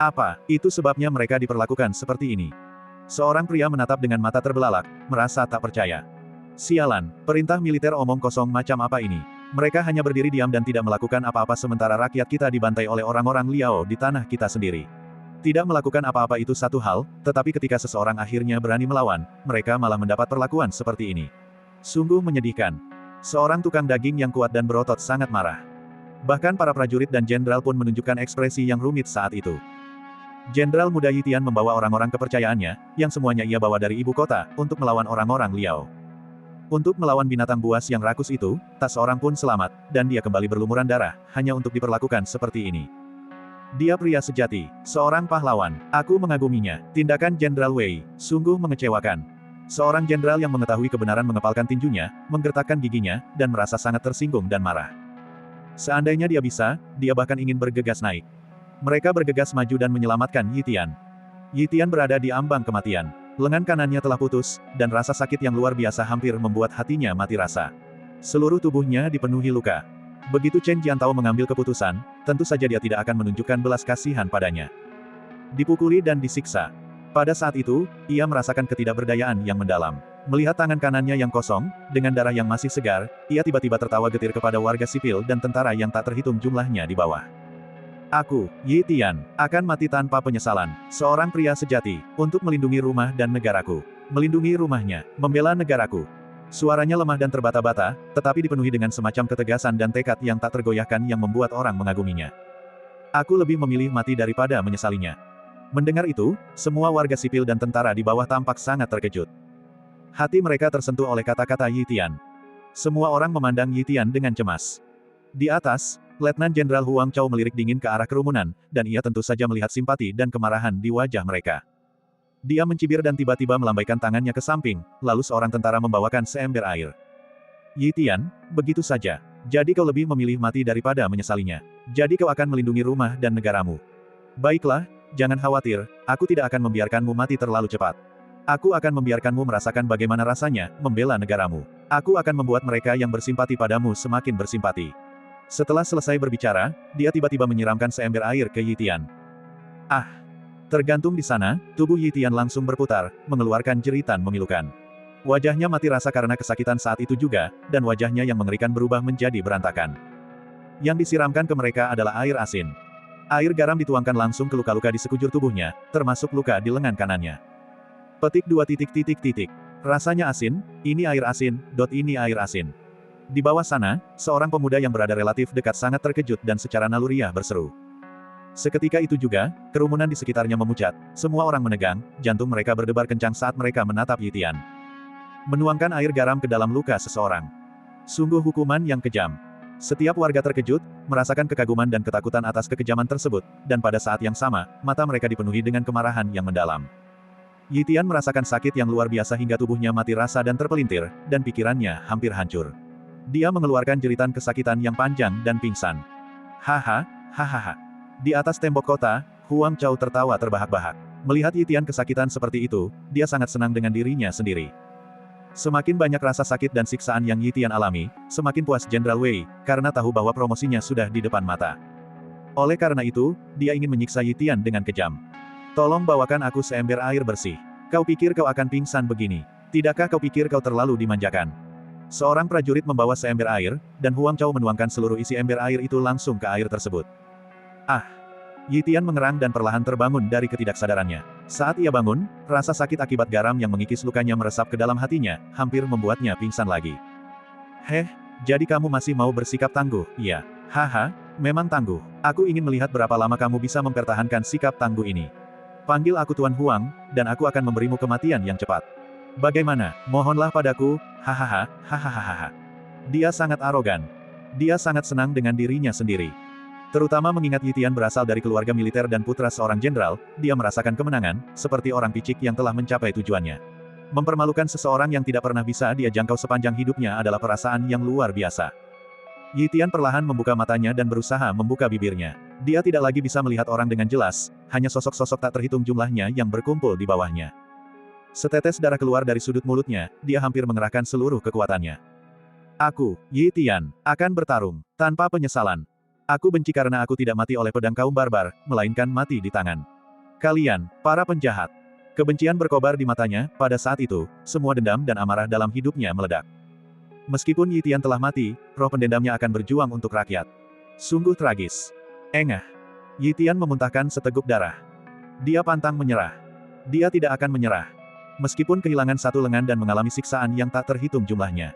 Apa, itu sebabnya mereka diperlakukan seperti ini? Seorang pria menatap dengan mata terbelalak, merasa tak percaya. Sialan, perintah militer omong kosong macam apa ini? Mereka hanya berdiri diam dan tidak melakukan apa-apa sementara rakyat kita dibantai oleh orang-orang Liao di tanah kita sendiri. Tidak melakukan apa-apa itu satu hal, tetapi ketika seseorang akhirnya berani melawan, mereka malah mendapat perlakuan seperti ini. Sungguh menyedihkan. Seorang tukang daging yang kuat dan berotot sangat marah. Bahkan para prajurit dan jenderal pun menunjukkan ekspresi yang rumit saat itu. Jenderal muda Yi Tian membawa orang-orang kepercayaannya, yang semuanya ia bawa dari ibu kota, untuk melawan orang-orang Liao. Untuk melawan binatang buas yang rakus itu, tak seorang pun selamat, dan dia kembali berlumuran darah, hanya untuk diperlakukan seperti ini. Dia pria sejati, seorang pahlawan, aku mengaguminya. Tindakan Jenderal Wei, sungguh mengecewakan. Seorang jenderal yang mengetahui kebenaran mengepalkan tinjunya, menggertakkan giginya, dan merasa sangat tersinggung dan marah. Seandainya dia bisa, dia bahkan ingin bergegas naik. Mereka bergegas maju dan menyelamatkan Yi Tian. Yi Tian berada di ambang kematian. Lengan kanannya telah putus, dan rasa sakit yang luar biasa hampir membuat hatinya mati rasa. Seluruh tubuhnya dipenuhi luka. Begitu Chen Jiantao mengambil keputusan, tentu saja dia tidak akan menunjukkan belas kasihan padanya. Dipukuli dan disiksa. Pada saat itu, ia merasakan ketidakberdayaan yang mendalam. Melihat tangan kanannya yang kosong, dengan darah yang masih segar, ia tiba-tiba tertawa getir kepada warga sipil dan tentara yang tak terhitung jumlahnya di bawah. Aku, Yi Tian, akan mati tanpa penyesalan, seorang pria sejati, untuk melindungi rumah dan negaraku. Melindungi rumahnya, membela negaraku. Suaranya lemah dan terbata-bata, tetapi dipenuhi dengan semacam ketegasan dan tekad yang tak tergoyahkan yang membuat orang mengaguminya. Aku lebih memilih mati daripada menyesalinya. Mendengar itu, semua warga sipil dan tentara di bawah tampak sangat terkejut. Hati mereka tersentuh oleh kata-kata Yi Tian. Semua orang memandang Yi Tian dengan cemas. Di atas, Letnan Jenderal Huang Chao melirik dingin ke arah kerumunan, dan ia tentu saja melihat simpati dan kemarahan di wajah mereka. Dia mencibir dan tiba-tiba melambaikan tangannya ke samping, lalu seorang tentara membawakan seember air. Yi Tian, begitu saja. Jadi kau lebih memilih mati daripada menyesalinya. Jadi kau akan melindungi rumah dan negaramu. Baiklah, jangan khawatir, aku tidak akan membiarkanmu mati terlalu cepat. Aku akan membiarkanmu merasakan bagaimana rasanya, membela negaramu. Aku akan membuat mereka yang bersimpati padamu semakin bersimpati. Setelah selesai berbicara, dia tiba-tiba menyiramkan seember air ke Yi Tian. Ah! Tergantung di sana, tubuh Yi Tian langsung berputar, mengeluarkan jeritan memilukan. Wajahnya mati rasa karena kesakitan saat itu juga, dan wajahnya yang mengerikan berubah menjadi berantakan. Yang disiramkan ke mereka adalah air asin. Air garam dituangkan langsung ke luka-luka di sekujur tubuhnya, termasuk luka di lengan kanannya. Petik 2 titik. Rasanya asin, ini air asin, ini air asin. Di bawah sana, seorang pemuda yang berada relatif dekat sangat terkejut dan secara naluriah berseru. Seketika itu juga, kerumunan di sekitarnya memucat, semua orang menegang, jantung mereka berdebar kencang saat mereka menatap Yi Tian. Menuangkan air garam ke dalam luka seseorang. Sungguh hukuman yang kejam. Setiap warga terkejut, merasakan kekaguman dan ketakutan atas kekejaman tersebut, dan pada saat yang sama, mata mereka dipenuhi dengan kemarahan yang mendalam. Yi Tian merasakan sakit yang luar biasa hingga tubuhnya mati rasa dan terpelintir, dan pikirannya hampir hancur. Dia mengeluarkan jeritan kesakitan yang panjang dan pingsan. Haha, hahaha. Di atas tembok kota, Huang Chao tertawa terbahak-bahak. Melihat Yi Tian kesakitan seperti itu, dia sangat senang dengan dirinya sendiri. Semakin banyak rasa sakit dan siksaan yang Yi Tian alami, semakin puas Jenderal Wei, karena tahu bahwa promosinya sudah di depan mata. Oleh karena itu, dia ingin menyiksa Yi Tian dengan kejam. Tolong bawakan aku seember air bersih. Kau pikir kau akan pingsan begini? Tidakkah kau pikir kau terlalu dimanjakan? Seorang prajurit membawa seember air, dan Huang Chao menuangkan seluruh isi ember air itu langsung ke air tersebut. Ah! Yi Tian mengerang dan perlahan terbangun dari ketidaksadarannya. Saat ia bangun, rasa sakit akibat garam yang mengikis lukanya meresap ke dalam hatinya, hampir membuatnya pingsan lagi. Heh, jadi kamu masih mau bersikap tangguh, iya? Haha, memang tangguh. Aku ingin melihat berapa lama kamu bisa mempertahankan sikap tangguh ini. Panggil aku Tuan Huang, dan aku akan memberimu kematian yang cepat. Bagaimana? Mohonlah padaku, hahaha, hahaha. Dia sangat arogan. Dia sangat senang dengan dirinya sendiri. Terutama mengingat Yi Tian berasal dari keluarga militer dan putra seorang jenderal, dia merasakan kemenangan, seperti orang picik yang telah mencapai tujuannya. Mempermalukan seseorang yang tidak pernah bisa dia jangkau sepanjang hidupnya adalah perasaan yang luar biasa. Yi Tian perlahan membuka matanya dan berusaha membuka bibirnya. Dia tidak lagi bisa melihat orang dengan jelas, hanya sosok-sosok tak terhitung jumlahnya yang berkumpul di bawahnya. Setetes darah keluar dari sudut mulutnya, dia hampir mengerahkan seluruh kekuatannya. Aku, Yi Tian, akan bertarung, tanpa penyesalan. Aku benci karena aku tidak mati oleh pedang kaum barbar, melainkan mati di tangan kalian, para penjahat. Kebencian berkobar di matanya, pada saat itu, semua dendam dan amarah dalam hidupnya meledak. Meskipun Yi Tian telah mati, roh pendendamnya akan berjuang untuk rakyat. Sungguh tragis. Engah. Yi Tian memuntahkan seteguk darah. Dia pantang menyerah. Dia tidak akan menyerah. Meskipun kehilangan satu lengan dan mengalami siksaan yang tak terhitung jumlahnya.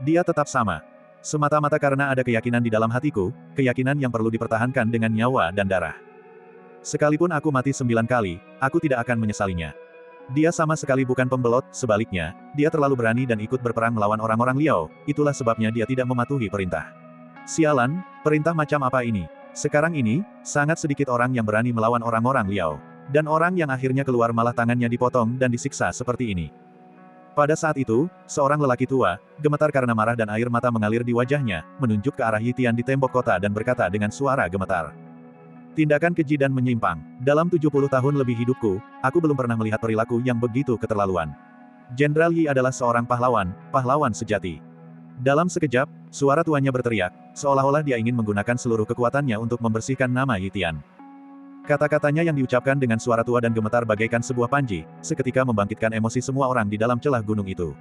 Dia tetap sama. Semata-mata karena ada keyakinan di dalam hatiku, keyakinan yang perlu dipertahankan dengan nyawa dan darah. Sekalipun aku mati 9 kali, aku tidak akan menyesalinya. Dia sama sekali bukan pembelot, sebaliknya, dia terlalu berani dan ikut berperang melawan orang-orang Liao, itulah sebabnya dia tidak mematuhi perintah. Sialan, perintah macam apa ini? Sekarang ini, sangat sedikit orang yang berani melawan orang-orang Liao. Dan orang yang akhirnya keluar malah tangannya dipotong dan disiksa seperti ini. Pada saat itu, seorang lelaki tua, gemetar karena marah dan air mata mengalir di wajahnya, menunjuk ke arah Yi Tian di tembok kota dan berkata dengan suara gemetar. Tindakan keji dan menyimpang. Dalam 70 tahun lebih hidupku, aku belum pernah melihat perilaku yang begitu keterlaluan. Jenderal Yi adalah seorang pahlawan, pahlawan sejati. Dalam sekejap, suara tuannya berteriak, seolah-olah dia ingin menggunakan seluruh kekuatannya untuk membersihkan nama Yi Tian. Kata-katanya yang diucapkan dengan suara tua dan gemetar bagaikan sebuah panji, seketika membangkitkan emosi semua orang di dalam celah gunung itu.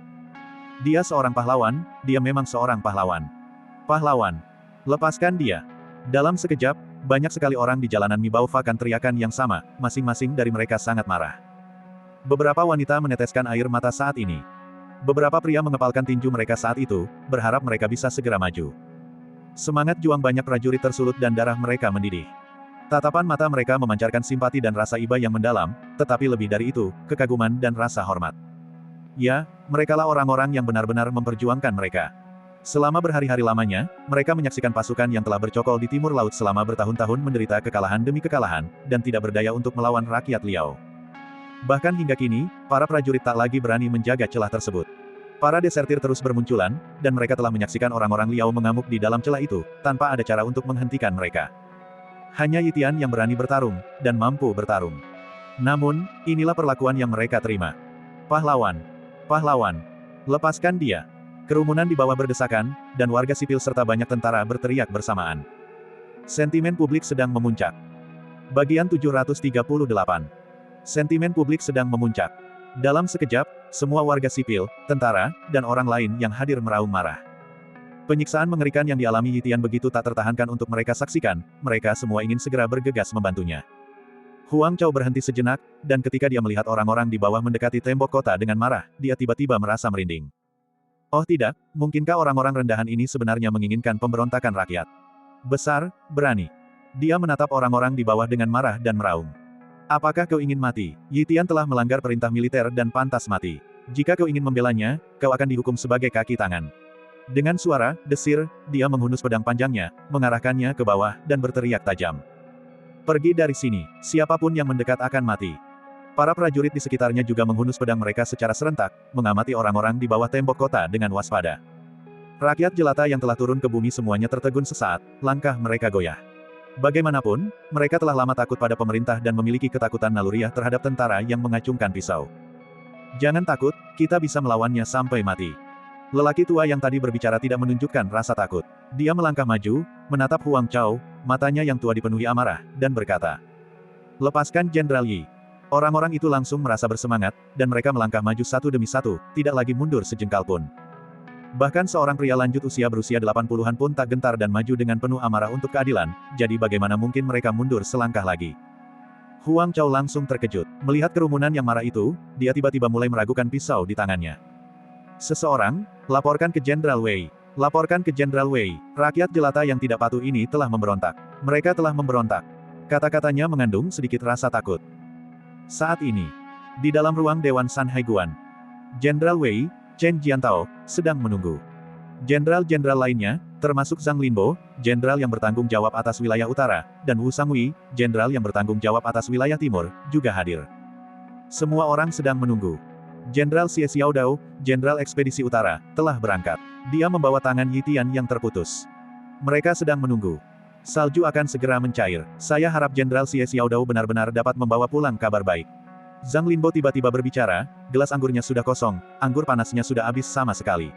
Dia seorang pahlawan, dia memang seorang pahlawan. Pahlawan. Lepaskan dia. Dalam sekejap, banyak sekali orang di jalanan mibaufakan teriakan yang sama, masing-masing dari mereka sangat marah. Beberapa wanita meneteskan air mata saat ini. Beberapa pria mengepalkan tinju mereka saat itu, berharap mereka bisa segera maju. Semangat juang banyak prajurit tersulut dan darah mereka mendidih. Tatapan mata mereka memancarkan simpati dan rasa iba yang mendalam, tetapi lebih dari itu, kekaguman dan rasa hormat. Ya, merekalah orang-orang yang benar-benar memperjuangkan mereka. Selama berhari-hari lamanya, mereka menyaksikan pasukan yang telah bercokol di timur laut selama bertahun-tahun menderita kekalahan demi kekalahan, dan tidak berdaya untuk melawan rakyat Liao. Bahkan hingga kini, para prajurit tak lagi berani menjaga celah tersebut. Para desertir terus bermunculan, dan mereka telah menyaksikan orang-orang Liao mengamuk di dalam celah itu, tanpa ada cara untuk menghentikan mereka. Hanya Yi Tian yang berani bertarung, dan mampu bertarung. Namun, inilah perlakuan yang mereka terima. Pahlawan. Pahlawan. Lepaskan dia. Kerumunan di bawah berdesakan, dan warga sipil serta banyak tentara berteriak bersamaan. Sentimen publik sedang memuncak. Bagian 738. Sentimen publik sedang memuncak. Dalam sekejap, semua warga sipil, tentara, dan orang lain yang hadir meraung marah. Penyiksaan mengerikan yang dialami Yi Tian begitu tak tertahankan untuk mereka saksikan, mereka semua ingin segera bergegas membantunya. Huang Chao berhenti sejenak, dan ketika dia melihat orang-orang di bawah mendekati tembok kota dengan marah, dia tiba-tiba merasa merinding. Oh tidak, mungkinkah orang-orang rendahan ini sebenarnya menginginkan pemberontakan rakyat? Besar, berani. Dia menatap orang-orang di bawah dengan marah dan meraung. Apakah kau ingin mati? Yi Tian telah melanggar perintah militer dan pantas mati. Jika kau ingin membelanya, kau akan dihukum sebagai kaki tangan. Dengan suara desir, dia menghunus pedang panjangnya, mengarahkannya ke bawah, dan berteriak tajam. Pergi dari sini, siapapun yang mendekat akan mati. Para prajurit di sekitarnya juga menghunus pedang mereka secara serentak, mengamati orang-orang di bawah tembok kota dengan waspada. Rakyat jelata yang telah turun ke bumi semuanya tertegun sesaat, langkah mereka goyah. Bagaimanapun, mereka telah lama takut pada pemerintah dan memiliki ketakutan naluriah terhadap tentara yang mengacungkan pisau. Jangan takut, kita bisa melawannya sampai mati. Lelaki tua yang tadi berbicara tidak menunjukkan rasa takut. Dia melangkah maju, menatap Huang Chao, matanya yang tua dipenuhi amarah, dan berkata, "Lepaskan Jenderal Yi. Orang-orang itu langsung merasa bersemangat, dan mereka melangkah maju satu demi satu, tidak lagi mundur sejengkal pun. Bahkan seorang pria lanjut usia berusia 80-an pun tak gentar dan maju dengan penuh amarah untuk keadilan, jadi bagaimana mungkin mereka mundur selangkah lagi. Huang Chao langsung terkejut. Melihat kerumunan yang marah itu, dia tiba-tiba mulai meragukan pisau di tangannya. Seseorang, laporkan ke Jenderal Wei. Laporkan ke Jenderal Wei. Rakyat jelata yang tidak patuh ini telah memberontak. Mereka telah memberontak. Kata-katanya mengandung sedikit rasa takut. Saat ini, di dalam ruang Dewan San Haiguan, Jenderal Wei, Chen Jiantao, sedang menunggu. Jenderal-jenderal lainnya, termasuk Zhang Linbo, jenderal yang bertanggung jawab atas wilayah utara, dan Wu Sangui, jenderal yang bertanggung jawab atas wilayah timur, juga hadir. Semua orang sedang menunggu. Jenderal Xie Xiaodao, jenderal ekspedisi utara, telah berangkat. Dia membawa tangan Yitian yang terputus. Mereka sedang menunggu. Salju akan segera mencair. Saya harap Jenderal Xie Xiaodao benar-benar dapat membawa pulang kabar baik. Zhang Linbo tiba-tiba berbicara, gelas anggurnya sudah kosong, anggur panasnya sudah habis sama sekali.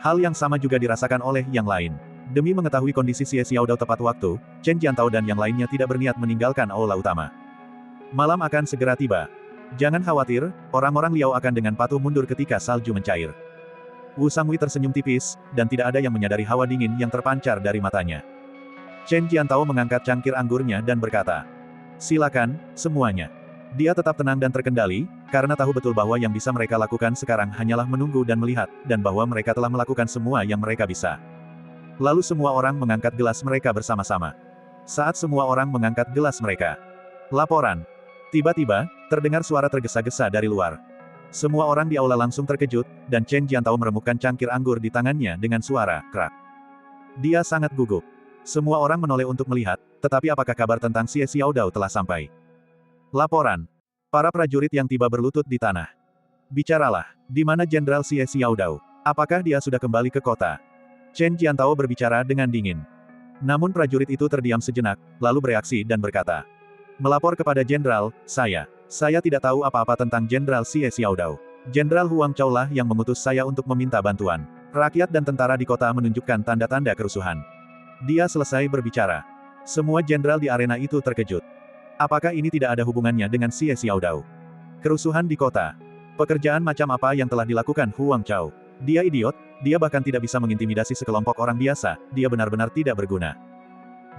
Hal yang sama juga dirasakan oleh yang lain. Demi mengetahui kondisi Xie Xiaodao tepat waktu, Chen Jiantao dan yang lainnya tidak berniat meninggalkan aula utama. Malam akan segera tiba. Jangan khawatir, orang-orang Liao akan dengan patuh mundur ketika salju mencair. Wu Sangui tersenyum tipis, dan tidak ada yang menyadari hawa dingin yang terpancar dari matanya. Chen Jiantao mengangkat cangkir anggurnya dan berkata, "Silakan, semuanya." Dia tetap tenang dan terkendali, karena tahu betul bahwa yang bisa mereka lakukan sekarang hanyalah menunggu dan melihat, dan bahwa mereka telah melakukan semua yang mereka bisa. Lalu semua orang mengangkat gelas mereka bersama-sama. Saat semua orang mengangkat gelas mereka. Laporan. Tiba-tiba, terdengar suara tergesa-gesa dari luar. Semua orang di aula langsung terkejut, dan Chen Jiantao meremukkan cangkir anggur di tangannya dengan suara krak. Dia sangat gugup. Semua orang menoleh untuk melihat, tetapi apakah kabar tentang Xie Xiaodao telah sampai? Laporan. Para prajurit yang tiba berlutut di tanah. Bicaralah, di mana Jenderal Xie Xiaodao? Apakah dia sudah kembali ke kota? Chen Jiantao berbicara dengan dingin. Namun prajurit itu terdiam sejenak, lalu bereaksi dan berkata, "Melapor kepada Jenderal, saya tidak tahu apa-apa tentang Jenderal Xie Xiaodao. Jenderal Huang Chao lah yang mengutus saya untuk meminta bantuan. Rakyat dan tentara di kota menunjukkan tanda-tanda kerusuhan." Dia selesai berbicara. Semua jenderal di arena itu terkejut. Apakah ini tidak ada hubungannya dengan Xie Xiaodao? Kerusuhan di kota. Pekerjaan macam apa yang telah dilakukan Huang Chao? Dia idiot, dia bahkan tidak bisa mengintimidasi sekelompok orang biasa, dia benar-benar tidak berguna.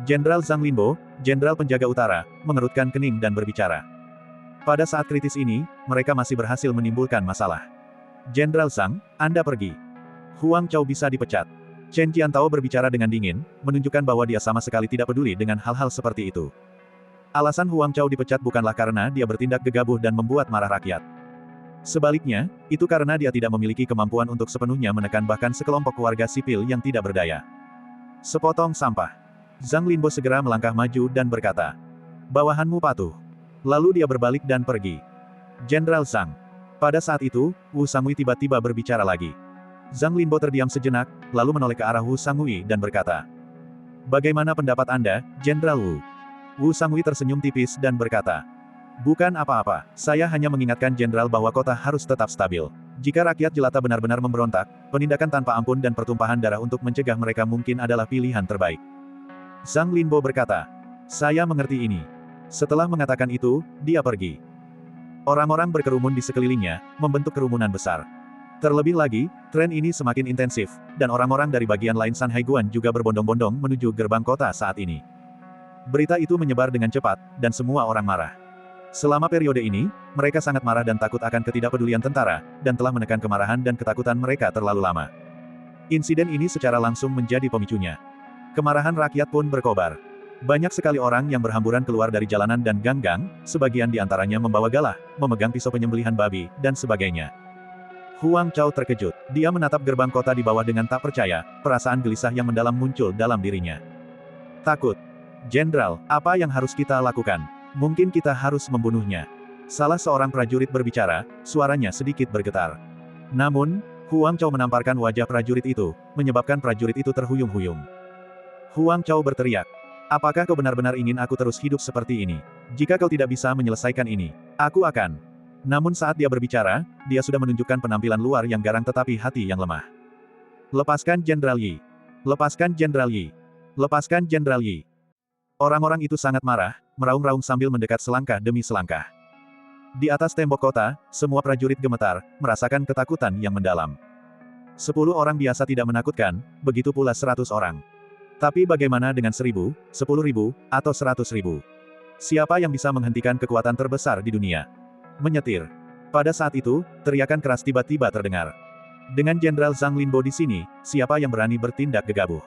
Jenderal Zhang Linbo, jenderal penjaga utara, mengerutkan kening dan berbicara. Pada saat kritis ini, mereka masih berhasil menimbulkan masalah. Jenderal Zhang, Anda pergi. Huang Chao bisa dipecat. Chen Jiantao berbicara dengan dingin, menunjukkan bahwa dia sama sekali tidak peduli dengan hal-hal seperti itu. Alasan Huang Chao dipecat bukanlah karena dia bertindak gegabah dan membuat marah rakyat. Sebaliknya, itu karena dia tidak memiliki kemampuan untuk sepenuhnya menekan bahkan sekelompok warga sipil yang tidak berdaya. Sepotong sampah. Zhang Linbo segera melangkah maju dan berkata, "Bawahanmu patuh." Lalu dia berbalik dan pergi. Jenderal Zhang. Pada saat itu, Wu Sangui tiba-tiba berbicara lagi. Zhang Linbo terdiam sejenak, lalu menoleh ke arah Wu Sangui dan berkata, "Bagaimana pendapat Anda, Jenderal Wu?" Wu Sangui tersenyum tipis dan berkata, "Bukan apa-apa, saya hanya mengingatkan Jenderal bahwa kota harus tetap stabil. Jika rakyat jelata benar-benar memberontak, penindakan tanpa ampun dan pertumpahan darah untuk mencegah mereka mungkin adalah pilihan terbaik." Zhang Linbo berkata, "Saya mengerti ini." Setelah mengatakan itu, dia pergi. Orang-orang berkerumun di sekelilingnya, membentuk kerumunan besar. Terlebih lagi, tren ini semakin intensif, dan orang-orang dari bagian lain San Haiguan juga berbondong-bondong menuju gerbang kota saat ini. Berita itu menyebar dengan cepat, dan semua orang marah. Selama periode ini, mereka sangat marah dan takut akan ketidakpedulian tentara, dan telah menekan kemarahan dan ketakutan mereka terlalu lama. Insiden ini secara langsung menjadi pemicunya. Kemarahan rakyat pun berkobar. Banyak sekali orang yang berhamburan keluar dari jalanan dan gang-gang, sebagian di antaranya membawa galah, memegang pisau penyembelihan babi, dan sebagainya. Huang Chao terkejut. Dia menatap gerbang kota di bawah dengan tak percaya, perasaan gelisah yang mendalam muncul dalam dirinya. Takut. Jenderal, apa yang harus kita lakukan? Mungkin kita harus membunuhnya. Salah seorang prajurit berbicara, suaranya sedikit bergetar. Namun, Huang Chao menamparkan wajah prajurit itu, menyebabkan prajurit itu terhuyung-huyung. Huang Chao berteriak, "Apakah kau benar-benar ingin aku terus hidup seperti ini? Jika kau tidak bisa menyelesaikan ini, aku akan..." Namun saat dia berbicara, dia sudah menunjukkan penampilan luar yang garang tetapi hati yang lemah. "Lepaskan Jenderal Yi! Lepaskan Jenderal Yi! Lepaskan Jenderal Yi!" Orang-orang itu sangat marah, meraung-raung sambil mendekat selangkah demi selangkah. Di atas tembok kota, semua prajurit gemetar, merasakan ketakutan yang mendalam. 10 orang biasa tidak menakutkan, begitu pula 100 orang. Tapi bagaimana dengan 1000, 10.000, atau 100.000? Siapa yang bisa menghentikan kekuatan terbesar di dunia? Menyetir. Pada saat itu, teriakan keras tiba-tiba terdengar. Dengan Jenderal Zhang Linbo di sini, siapa yang berani bertindak gegabah?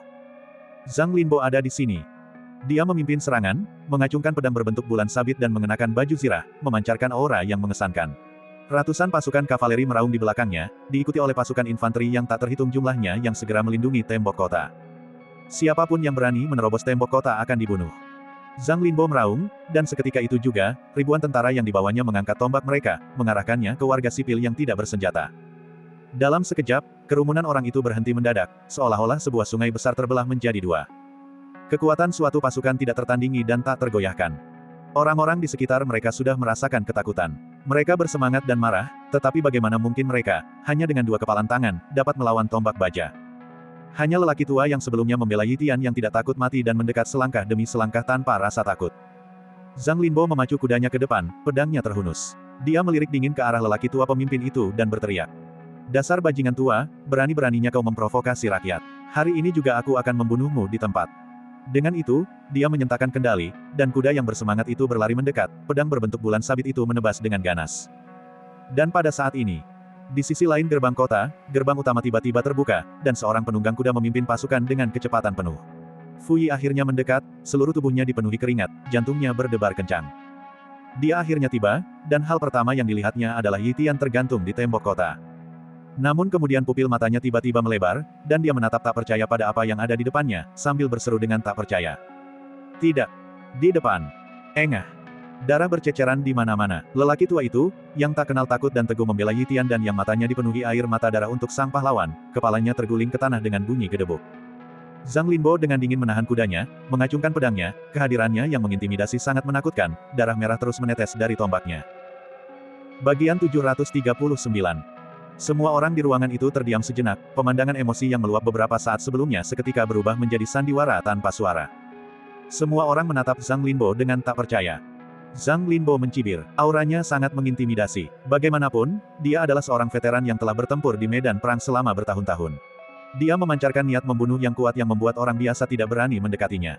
Zhang Linbo ada di sini. Dia memimpin serangan, mengacungkan pedang berbentuk bulan sabit dan mengenakan baju zirah, memancarkan aura yang mengesankan. Ratusan pasukan kavaleri meraung di belakangnya, diikuti oleh pasukan infanteri yang tak terhitung jumlahnya yang segera melindungi tembok kota. Siapapun yang berani menerobos tembok kota akan dibunuh. Zhang Linbo meraung, dan seketika itu juga, ribuan tentara yang dibawanya mengangkat tombak mereka, mengarahkannya ke warga sipil yang tidak bersenjata. Dalam sekejap, kerumunan orang itu berhenti mendadak, seolah-olah sebuah sungai besar terbelah menjadi dua. Kekuatan suatu pasukan tidak tertandingi dan tak tergoyahkan. Orang-orang di sekitar mereka sudah merasakan ketakutan. Mereka bersemangat dan marah, tetapi bagaimana mungkin mereka, hanya dengan 2 kepalan tangan, dapat melawan tombak baja. Hanya lelaki tua yang sebelumnya membela Yi Tian yang tidak takut mati dan mendekat selangkah demi selangkah tanpa rasa takut. Zhang Linbo memacu kudanya ke depan, pedangnya terhunus. Dia melirik dingin ke arah lelaki tua pemimpin itu dan berteriak. Dasar bajingan tua, berani-beraninya kau memprovokasi rakyat. Hari ini juga aku akan membunuhmu di tempat. Dengan itu, dia menyentakkan kendali, dan kuda yang bersemangat itu berlari mendekat, pedang berbentuk bulan sabit itu menebas dengan ganas. Dan pada saat ini, di sisi lain gerbang kota, gerbang utama tiba-tiba terbuka, dan seorang penunggang kuda memimpin pasukan dengan kecepatan penuh. Fu Yi akhirnya mendekat, seluruh tubuhnya dipenuhi keringat, jantungnya berdebar kencang. Dia akhirnya tiba, dan hal pertama yang dilihatnya adalah Yi Tian tergantung di tembok kota. Namun kemudian pupil matanya tiba-tiba melebar, dan dia menatap tak percaya pada apa yang ada di depannya, sambil berseru dengan tak percaya. Tidak. Di depan. Engah. Darah berceceran di mana-mana. Lelaki tua itu, yang tak kenal takut dan teguh membela Yi Tian dan yang matanya dipenuhi air mata darah untuk sang pahlawan, kepalanya terguling ke tanah dengan bunyi gedebuk. Zhang Linbo dengan dingin menahan kudanya, mengacungkan pedangnya, kehadirannya yang mengintimidasi sangat menakutkan, darah merah terus menetes dari tombaknya. Bagian 739. Semua orang di ruangan itu terdiam sejenak, pemandangan emosi yang meluap beberapa saat sebelumnya seketika berubah menjadi sandiwara tanpa suara. Semua orang menatap Zhang Linbo dengan tak percaya. Zhang Linbo mencibir, auranya sangat mengintimidasi. Bagaimanapun, dia adalah seorang veteran yang telah bertempur di medan perang selama bertahun-tahun. Dia memancarkan niat membunuh yang kuat yang membuat orang biasa tidak berani mendekatinya.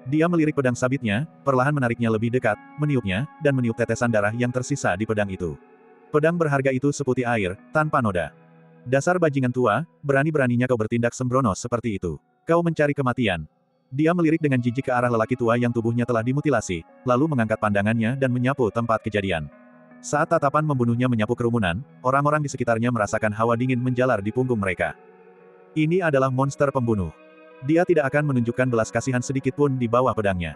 Dia melirik pedang sabitnya, perlahan menariknya lebih dekat, meniupnya, dan meniup tetesan darah yang tersisa di pedang itu. Pedang berharga itu seputih air, tanpa noda. Dasar bajingan tua, berani-beraninya kau bertindak sembrono seperti itu. Kau mencari kematian. Dia melirik dengan jijik ke arah lelaki tua yang tubuhnya telah dimutilasi, lalu mengangkat pandangannya dan menyapu tempat kejadian. Saat tatapan membunuhnya menyapu kerumunan, orang-orang di sekitarnya merasakan hawa dingin menjalar di punggung mereka. Ini adalah monster pembunuh. Dia tidak akan menunjukkan belas kasihan sedikit pun di bawah pedangnya.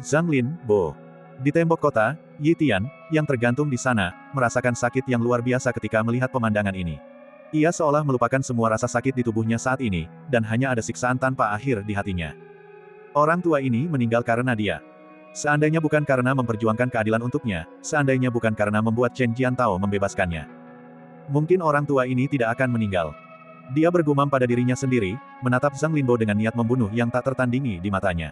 Zhang Linbo. Di tembok kota, Yi Tian, yang tergantung di sana, merasakan sakit yang luar biasa ketika melihat pemandangan ini. Ia seolah melupakan semua rasa sakit di tubuhnya saat ini, dan hanya ada siksaan tanpa akhir di hatinya. Orang tua ini meninggal karena dia. Seandainya bukan karena memperjuangkan keadilan untuknya, seandainya bukan karena membuat Chen Jiantao membebaskannya. Mungkin orang tua ini tidak akan meninggal. Dia bergumam pada dirinya sendiri, menatap Zhang Linbo dengan niat membunuh yang tak tertandingi di matanya.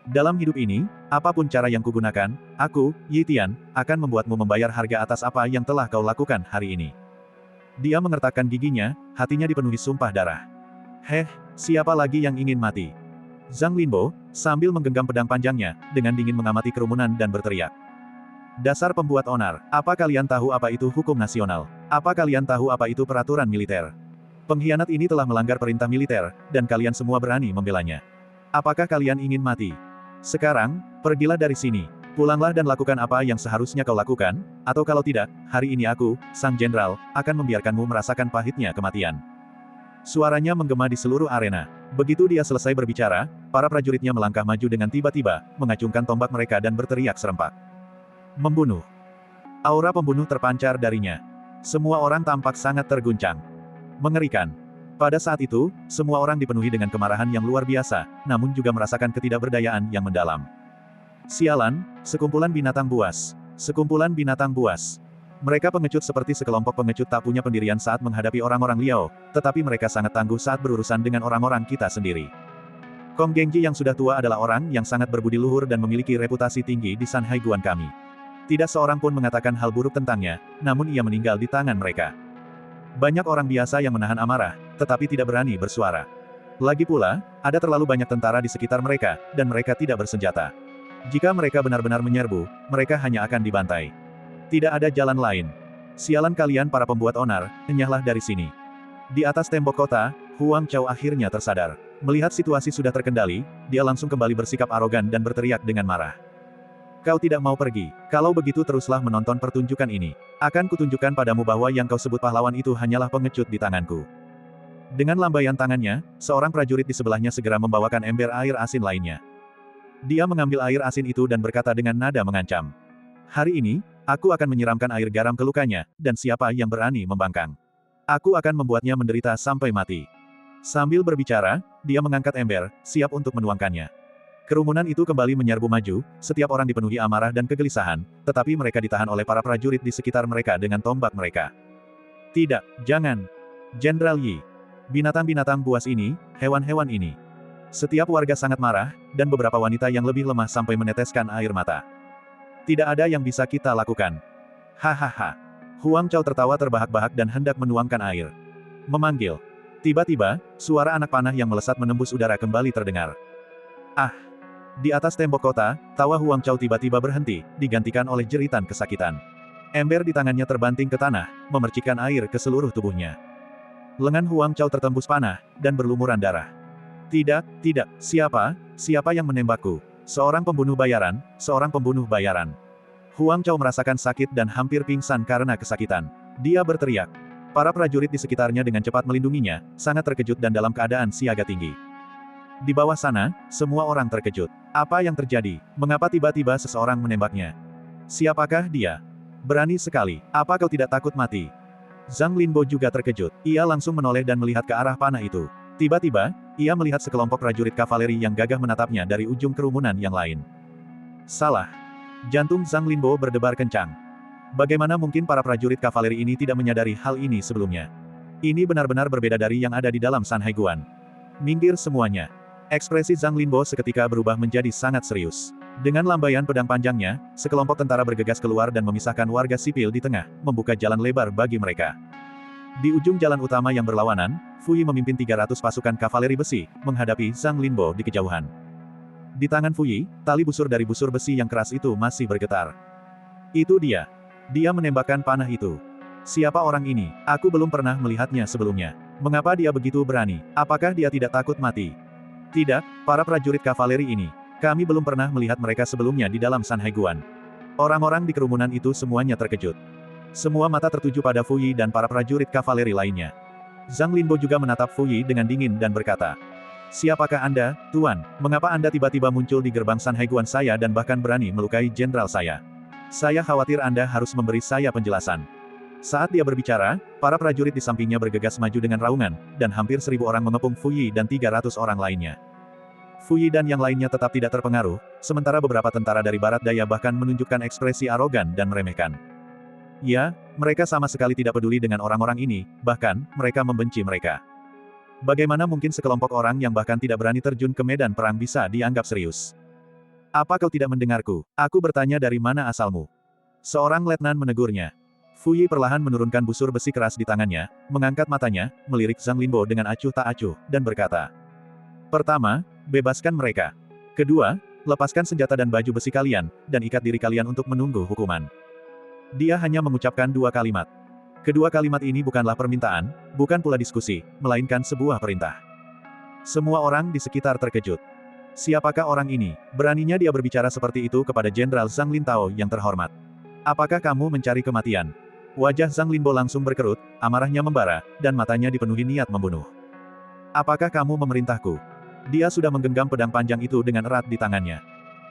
Dalam hidup ini, apapun cara yang kugunakan, aku, Yi Tian, akan membuatmu membayar harga atas apa yang telah kau lakukan hari ini. Dia mengertakkan giginya, hatinya dipenuhi sumpah darah. Heh, siapa lagi yang ingin mati? Zhang Linbo, sambil menggenggam pedang panjangnya, dengan dingin mengamati kerumunan dan berteriak. Dasar pembuat onar, apa kalian tahu apa itu hukum nasional? Apa kalian tahu apa itu peraturan militer? Pengkhianat ini telah melanggar perintah militer, dan kalian semua berani membelanya. Apakah kalian ingin mati? Sekarang, pergilah dari sini. Pulanglah dan lakukan apa yang seharusnya kau lakukan, atau kalau tidak, hari ini aku, Sang Jenderal, akan membiarkanmu merasakan pahitnya kematian. Suaranya menggema di seluruh arena. Begitu dia selesai berbicara, para prajuritnya melangkah maju dengan tiba-tiba, mengacungkan tombak mereka dan berteriak serempak. Membunuh. Aura pembunuh terpancar darinya. Semua orang tampak sangat terguncang. Mengerikan. Pada saat itu, semua orang dipenuhi dengan kemarahan yang luar biasa, namun juga merasakan ketidakberdayaan yang mendalam. Sialan, sekumpulan binatang buas. Sekumpulan binatang buas. Mereka pengecut seperti sekelompok pengecut tak punya pendirian saat menghadapi orang-orang Liao, tetapi mereka sangat tangguh saat berurusan dengan orang-orang kita sendiri. Kong Gengji yang sudah tua adalah orang yang sangat berbudi luhur dan memiliki reputasi tinggi di Sanhaiguan kami. Tidak seorang pun mengatakan hal buruk tentangnya, namun ia meninggal di tangan mereka. Banyak orang biasa yang menahan amarah, tetapi tidak berani bersuara. Lagi pula, ada terlalu banyak tentara di sekitar mereka, dan mereka tidak bersenjata. Jika mereka benar-benar menyerbu, mereka hanya akan dibantai. Tidak ada jalan lain. Sialan kalian para pembuat onar, enyahlah dari sini. Di atas tembok kota, Huang Chao akhirnya tersadar. Melihat situasi sudah terkendali, dia langsung kembali bersikap arogan dan berteriak dengan marah. Kau tidak mau pergi. Kalau begitu teruslah menonton pertunjukan ini. Akan kutunjukkan padamu bahwa yang kau sebut pahlawan itu hanyalah pengecut di tanganku. Dengan lambaian tangannya, seorang prajurit di sebelahnya segera membawakan ember air asin lainnya. Dia mengambil air asin itu dan berkata dengan nada mengancam. Hari ini, aku akan menyiramkan air garam ke lukanya, dan siapa yang berani membangkang. Aku akan membuatnya menderita sampai mati. Sambil berbicara, dia mengangkat ember, siap untuk menuangkannya. Kerumunan itu kembali menyerbu maju, setiap orang dipenuhi amarah dan kegelisahan, tetapi mereka ditahan oleh para prajurit di sekitar mereka dengan tombak mereka. Tidak, jangan. Jenderal Yi. Binatang-binatang buas ini, hewan-hewan ini. Setiap warga sangat marah, dan beberapa wanita yang lebih lemah sampai meneteskan air mata. Tidak ada yang bisa kita lakukan. Hahaha. Huang Chao tertawa terbahak-bahak dan hendak menuangkan air. Memanggil. Tiba-tiba, suara anak panah yang melesat menembus udara kembali terdengar. Ah! Di atas tembok kota, tawa Huang Chao tiba-tiba berhenti, digantikan oleh jeritan kesakitan. Ember di tangannya terbanting ke tanah, memercikkan air ke seluruh tubuhnya. Lengan Huang Chao tertembus panah, dan berlumuran darah. Tidak, tidak, siapa yang menembakku? Seorang pembunuh bayaran, seorang pembunuh bayaran. Huang Chao merasakan sakit dan hampir pingsan karena kesakitan. Dia berteriak. Para prajurit di sekitarnya dengan cepat melindunginya, sangat terkejut dan dalam keadaan siaga tinggi. Di bawah sana, semua orang terkejut. Apa yang terjadi? Mengapa tiba-tiba seseorang menembaknya? Siapakah dia? Berani sekali. Apa kau tidak takut mati? Zhang Linbo juga terkejut. Ia langsung menoleh dan melihat ke arah panah itu. Tiba-tiba, ia melihat sekelompok prajurit kavaleri yang gagah menatapnya dari ujung kerumunan yang lain. Salah. Jantung Zhang Linbo berdebar kencang. Bagaimana mungkin para prajurit kavaleri ini tidak menyadari hal ini sebelumnya? Ini benar-benar berbeda dari yang ada di dalam San Haiguan. Minggir semuanya. Ekspresi Zhang Linbo seketika berubah menjadi sangat serius. Dengan lambaian pedang panjangnya, sekelompok tentara bergegas keluar dan memisahkan warga sipil di tengah, membuka jalan lebar bagi mereka. Di ujung jalan utama yang berlawanan, Fuyi memimpin 300 pasukan kavaleri besi, menghadapi Zhang Linbo di kejauhan. Di tangan Fuyi, tali busur dari busur besi yang keras itu masih bergetar. Itu dia. Dia menembakkan panah itu. Siapa orang ini? Aku belum pernah melihatnya sebelumnya. Mengapa dia begitu berani? Apakah dia tidak takut mati? Tidak, para prajurit kavaleri ini. Kami belum pernah melihat mereka sebelumnya di dalam San Haiguan. Orang-orang di kerumunan itu semuanya terkejut. Semua mata tertuju pada Fuyi dan para prajurit kavaleri lainnya. Zhang Linbo juga menatap Fuyi dengan dingin dan berkata, siapakah Anda, Tuan? Mengapa Anda tiba-tiba muncul di gerbang San Haiguan saya dan bahkan berani melukai jenderal saya? Saya khawatir Anda harus memberi saya penjelasan. Saat dia berbicara, para prajurit di sampingnya bergegas maju dengan raungan, dan hampir 1000 orang mengepung Fuyi dan 300 orang lainnya. Fuyi dan yang lainnya tetap tidak terpengaruh, sementara beberapa tentara dari barat daya bahkan menunjukkan ekspresi arogan dan meremehkan. Ya, mereka sama sekali tidak peduli dengan orang-orang ini, bahkan, mereka membenci mereka. Bagaimana mungkin sekelompok orang yang bahkan tidak berani terjun ke medan perang bisa dianggap serius? Apa kau tidak mendengarku? Aku bertanya dari mana asalmu? Seorang letnan menegurnya. Fuyi perlahan menurunkan busur besi keras di tangannya, mengangkat matanya, melirik Zhang Linbo dengan acuh tak acuh, dan berkata, pertama, bebaskan mereka. Kedua, lepaskan senjata dan baju besi kalian, dan ikat diri kalian untuk menunggu hukuman. Dia hanya mengucapkan 2 kalimat. Kedua kalimat ini bukanlah permintaan, bukan pula diskusi, melainkan sebuah perintah. Semua orang di sekitar terkejut. Siapakah orang ini? Beraninya dia berbicara seperti itu kepada Jenderal Zhang Lintao yang terhormat. Apakah kamu mencari kematian? Wajah Zhang Linbo langsung berkerut, amarahnya membara, dan matanya dipenuhi niat membunuh. Apakah kamu memerintahku? Dia sudah menggenggam pedang panjang itu dengan erat di tangannya.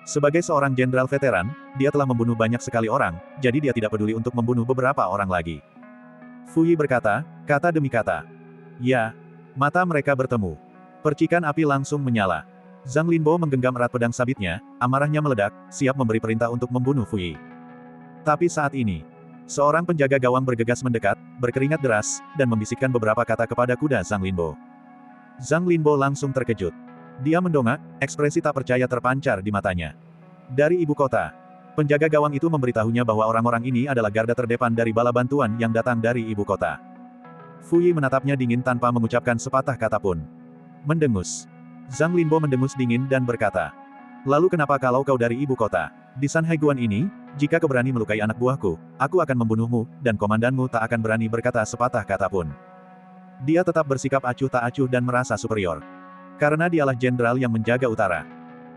Sebagai seorang jenderal veteran, dia telah membunuh banyak sekali orang, jadi dia tidak peduli untuk membunuh beberapa orang lagi. Fuyi berkata, kata demi kata. Ya. Mata mereka bertemu. Percikan api langsung menyala. Zhang Linbo menggenggam erat pedang sabitnya, amarahnya meledak, siap memberi perintah untuk membunuh Fuyi. Tapi saat ini, seorang penjaga gawang bergegas mendekat, berkeringat deras, dan membisikkan beberapa kata kepada kuda Zhang Linbo. Zhang Linbo langsung terkejut. Dia mendongak, ekspresi tak percaya terpancar di matanya. Dari ibu kota. Penjaga gawang itu memberitahunya bahwa orang-orang ini adalah garda terdepan dari bala bantuan yang datang dari ibu kota. Fu Yi menatapnya dingin tanpa mengucapkan sepatah kata pun. Mendengus. Zhang Linbo mendengus dingin dan berkata, "Lalu kenapa kalau kau dari ibu kota? Di San Haiguan ini, jika kau berani melukai anak buahku, aku akan membunuhmu, dan komandanmu tak akan berani berkata sepatah kata pun." Dia tetap bersikap acuh tak acuh dan merasa superior. Karena dialah jenderal yang menjaga utara.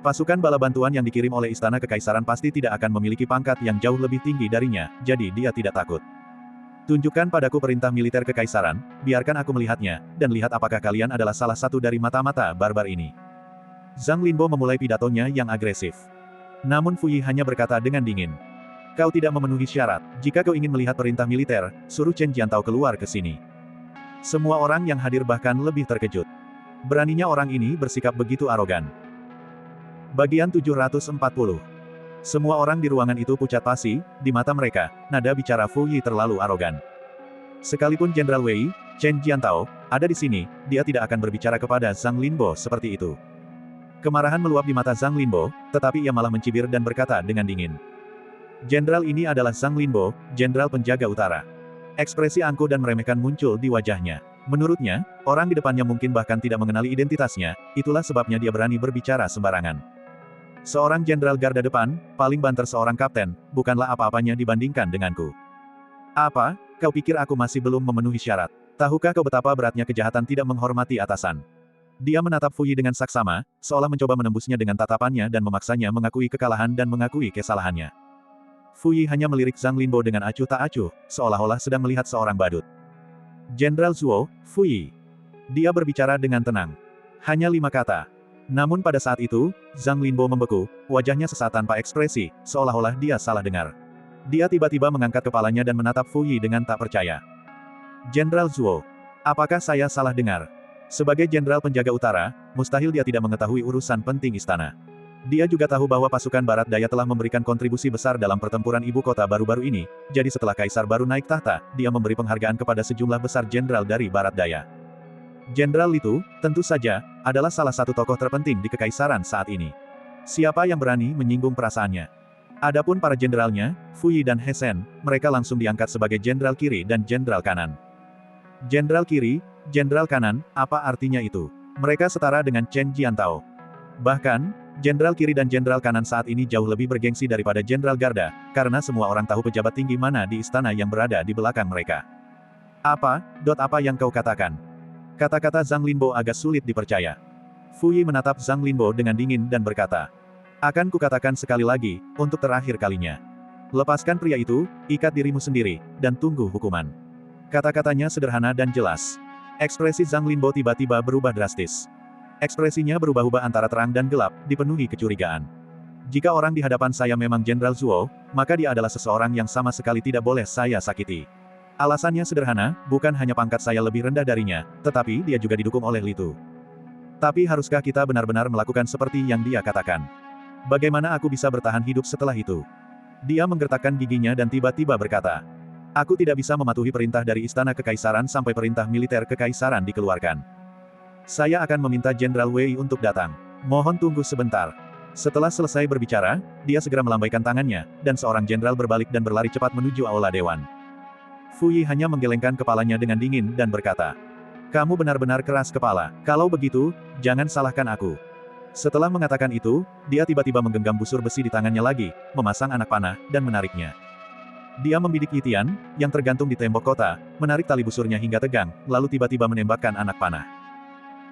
Pasukan bala bantuan yang dikirim oleh Istana Kekaisaran pasti tidak akan memiliki pangkat yang jauh lebih tinggi darinya, jadi dia tidak takut. Tunjukkan padaku perintah militer Kekaisaran, biarkan aku melihatnya, dan lihat apakah kalian adalah salah satu dari mata-mata barbar ini. Zhang Linbo memulai pidatonya yang agresif. Namun Fu Yi hanya berkata dengan dingin. Kau tidak memenuhi syarat, jika kau ingin melihat perintah militer, suruh Chen Jiantao keluar ke sini. Semua orang yang hadir bahkan lebih terkejut. Beraninya orang ini bersikap begitu arogan. Bagian 740. Semua orang di ruangan itu pucat pasi, di mata mereka, nada bicara Fu Yi terlalu arogan. Sekalipun Jenderal Wei, Chen Jiantao, ada di sini, dia tidak akan berbicara kepada Zhang Linbo seperti itu. Kemarahan meluap di mata Zhang Linbo, tetapi ia malah mencibir dan berkata dengan dingin. Jenderal ini adalah Zhang Linbo, jenderal penjaga utara. Ekspresi angkuh dan meremehkan muncul di wajahnya. Menurutnya, orang di depannya mungkin bahkan tidak mengenali identitasnya, itulah sebabnya dia berani berbicara sembarangan. Seorang jenderal garda depan, paling banter seorang kapten, bukanlah apa-apanya dibandingkan denganku. Apa, kau pikir aku masih belum memenuhi syarat? Tahukah kau betapa beratnya kejahatan tidak menghormati atasan? Dia menatap Fu Yi dengan saksama, seolah mencoba menembusnya dengan tatapannya dan memaksanya mengakui kekalahan dan mengakui kesalahannya. Fu Yi hanya melirik Zhang Linbo dengan acuh tak acuh, seolah-olah sedang melihat seorang badut. Jenderal Zuo, Fu Yi. Dia berbicara dengan tenang. Hanya 5 kata. Namun pada saat itu, Zhang Linbo membeku, wajahnya sesaat tanpa ekspresi, seolah-olah dia salah dengar. Dia tiba-tiba mengangkat kepalanya dan menatap Fu Yi dengan tak percaya. Jenderal Zuo. Apakah saya salah dengar? Sebagai jenderal penjaga utara, mustahil dia tidak mengetahui urusan penting istana. Dia juga tahu bahwa pasukan Barat Daya telah memberikan kontribusi besar dalam pertempuran ibu kota baru-baru ini, jadi setelah Kaisar baru naik tahta, dia memberi penghargaan kepada sejumlah besar jenderal dari Barat Daya. Jenderal itu, tentu saja, adalah salah satu tokoh terpenting di Kekaisaran saat ini. Siapa yang berani menyinggung perasaannya? Adapun para jenderalnya, Fu Yi dan He Shen, mereka langsung diangkat sebagai jenderal kiri dan jenderal kanan. Jenderal kiri, jenderal kanan, apa artinya itu? Mereka setara dengan Chen Jiantao. Bahkan, jenderal kiri dan jenderal kanan saat ini jauh lebih bergengsi daripada jenderal garda, karena semua orang tahu pejabat tinggi mana di istana yang berada di belakang mereka. Apa yang kau katakan? Kata-kata Zhang Linbo agak sulit dipercaya. Fu Yi menatap Zhang Linbo dengan dingin dan berkata, akan kukatakan sekali lagi, untuk terakhir kalinya. Lepaskan pria itu, ikat dirimu sendiri, dan tunggu hukuman. Kata-katanya sederhana dan jelas. Ekspresi Zhang Linbo tiba-tiba berubah drastis. Ekspresinya berubah-ubah antara terang dan gelap, dipenuhi kecurigaan. Jika orang di hadapan saya memang Jenderal Zuo, maka dia adalah seseorang yang sama sekali tidak boleh saya sakiti. Alasannya sederhana, bukan hanya pangkat saya lebih rendah darinya, tetapi dia juga didukung oleh Li Tu. Tapi haruskah kita benar-benar melakukan seperti yang dia katakan? Bagaimana aku bisa bertahan hidup setelah itu? Dia menggertakkan giginya dan tiba-tiba berkata, aku tidak bisa mematuhi perintah dari Istana Kekaisaran sampai perintah militer Kekaisaran dikeluarkan. Saya akan meminta Jenderal Wei untuk datang. Mohon tunggu sebentar. Setelah selesai berbicara, dia segera melambaikan tangannya, dan seorang jenderal berbalik dan berlari cepat menuju aula dewan. Fu Yi hanya menggelengkan kepalanya dengan dingin dan berkata, kamu benar-benar keras kepala. Kalau begitu, jangan salahkan aku. Setelah mengatakan itu, dia tiba-tiba menggenggam busur besi di tangannya lagi, memasang anak panah, dan menariknya. Dia membidik Yi Tian, yang tergantung di tembok kota, menarik tali busurnya hingga tegang, lalu tiba-tiba menembakkan anak panah.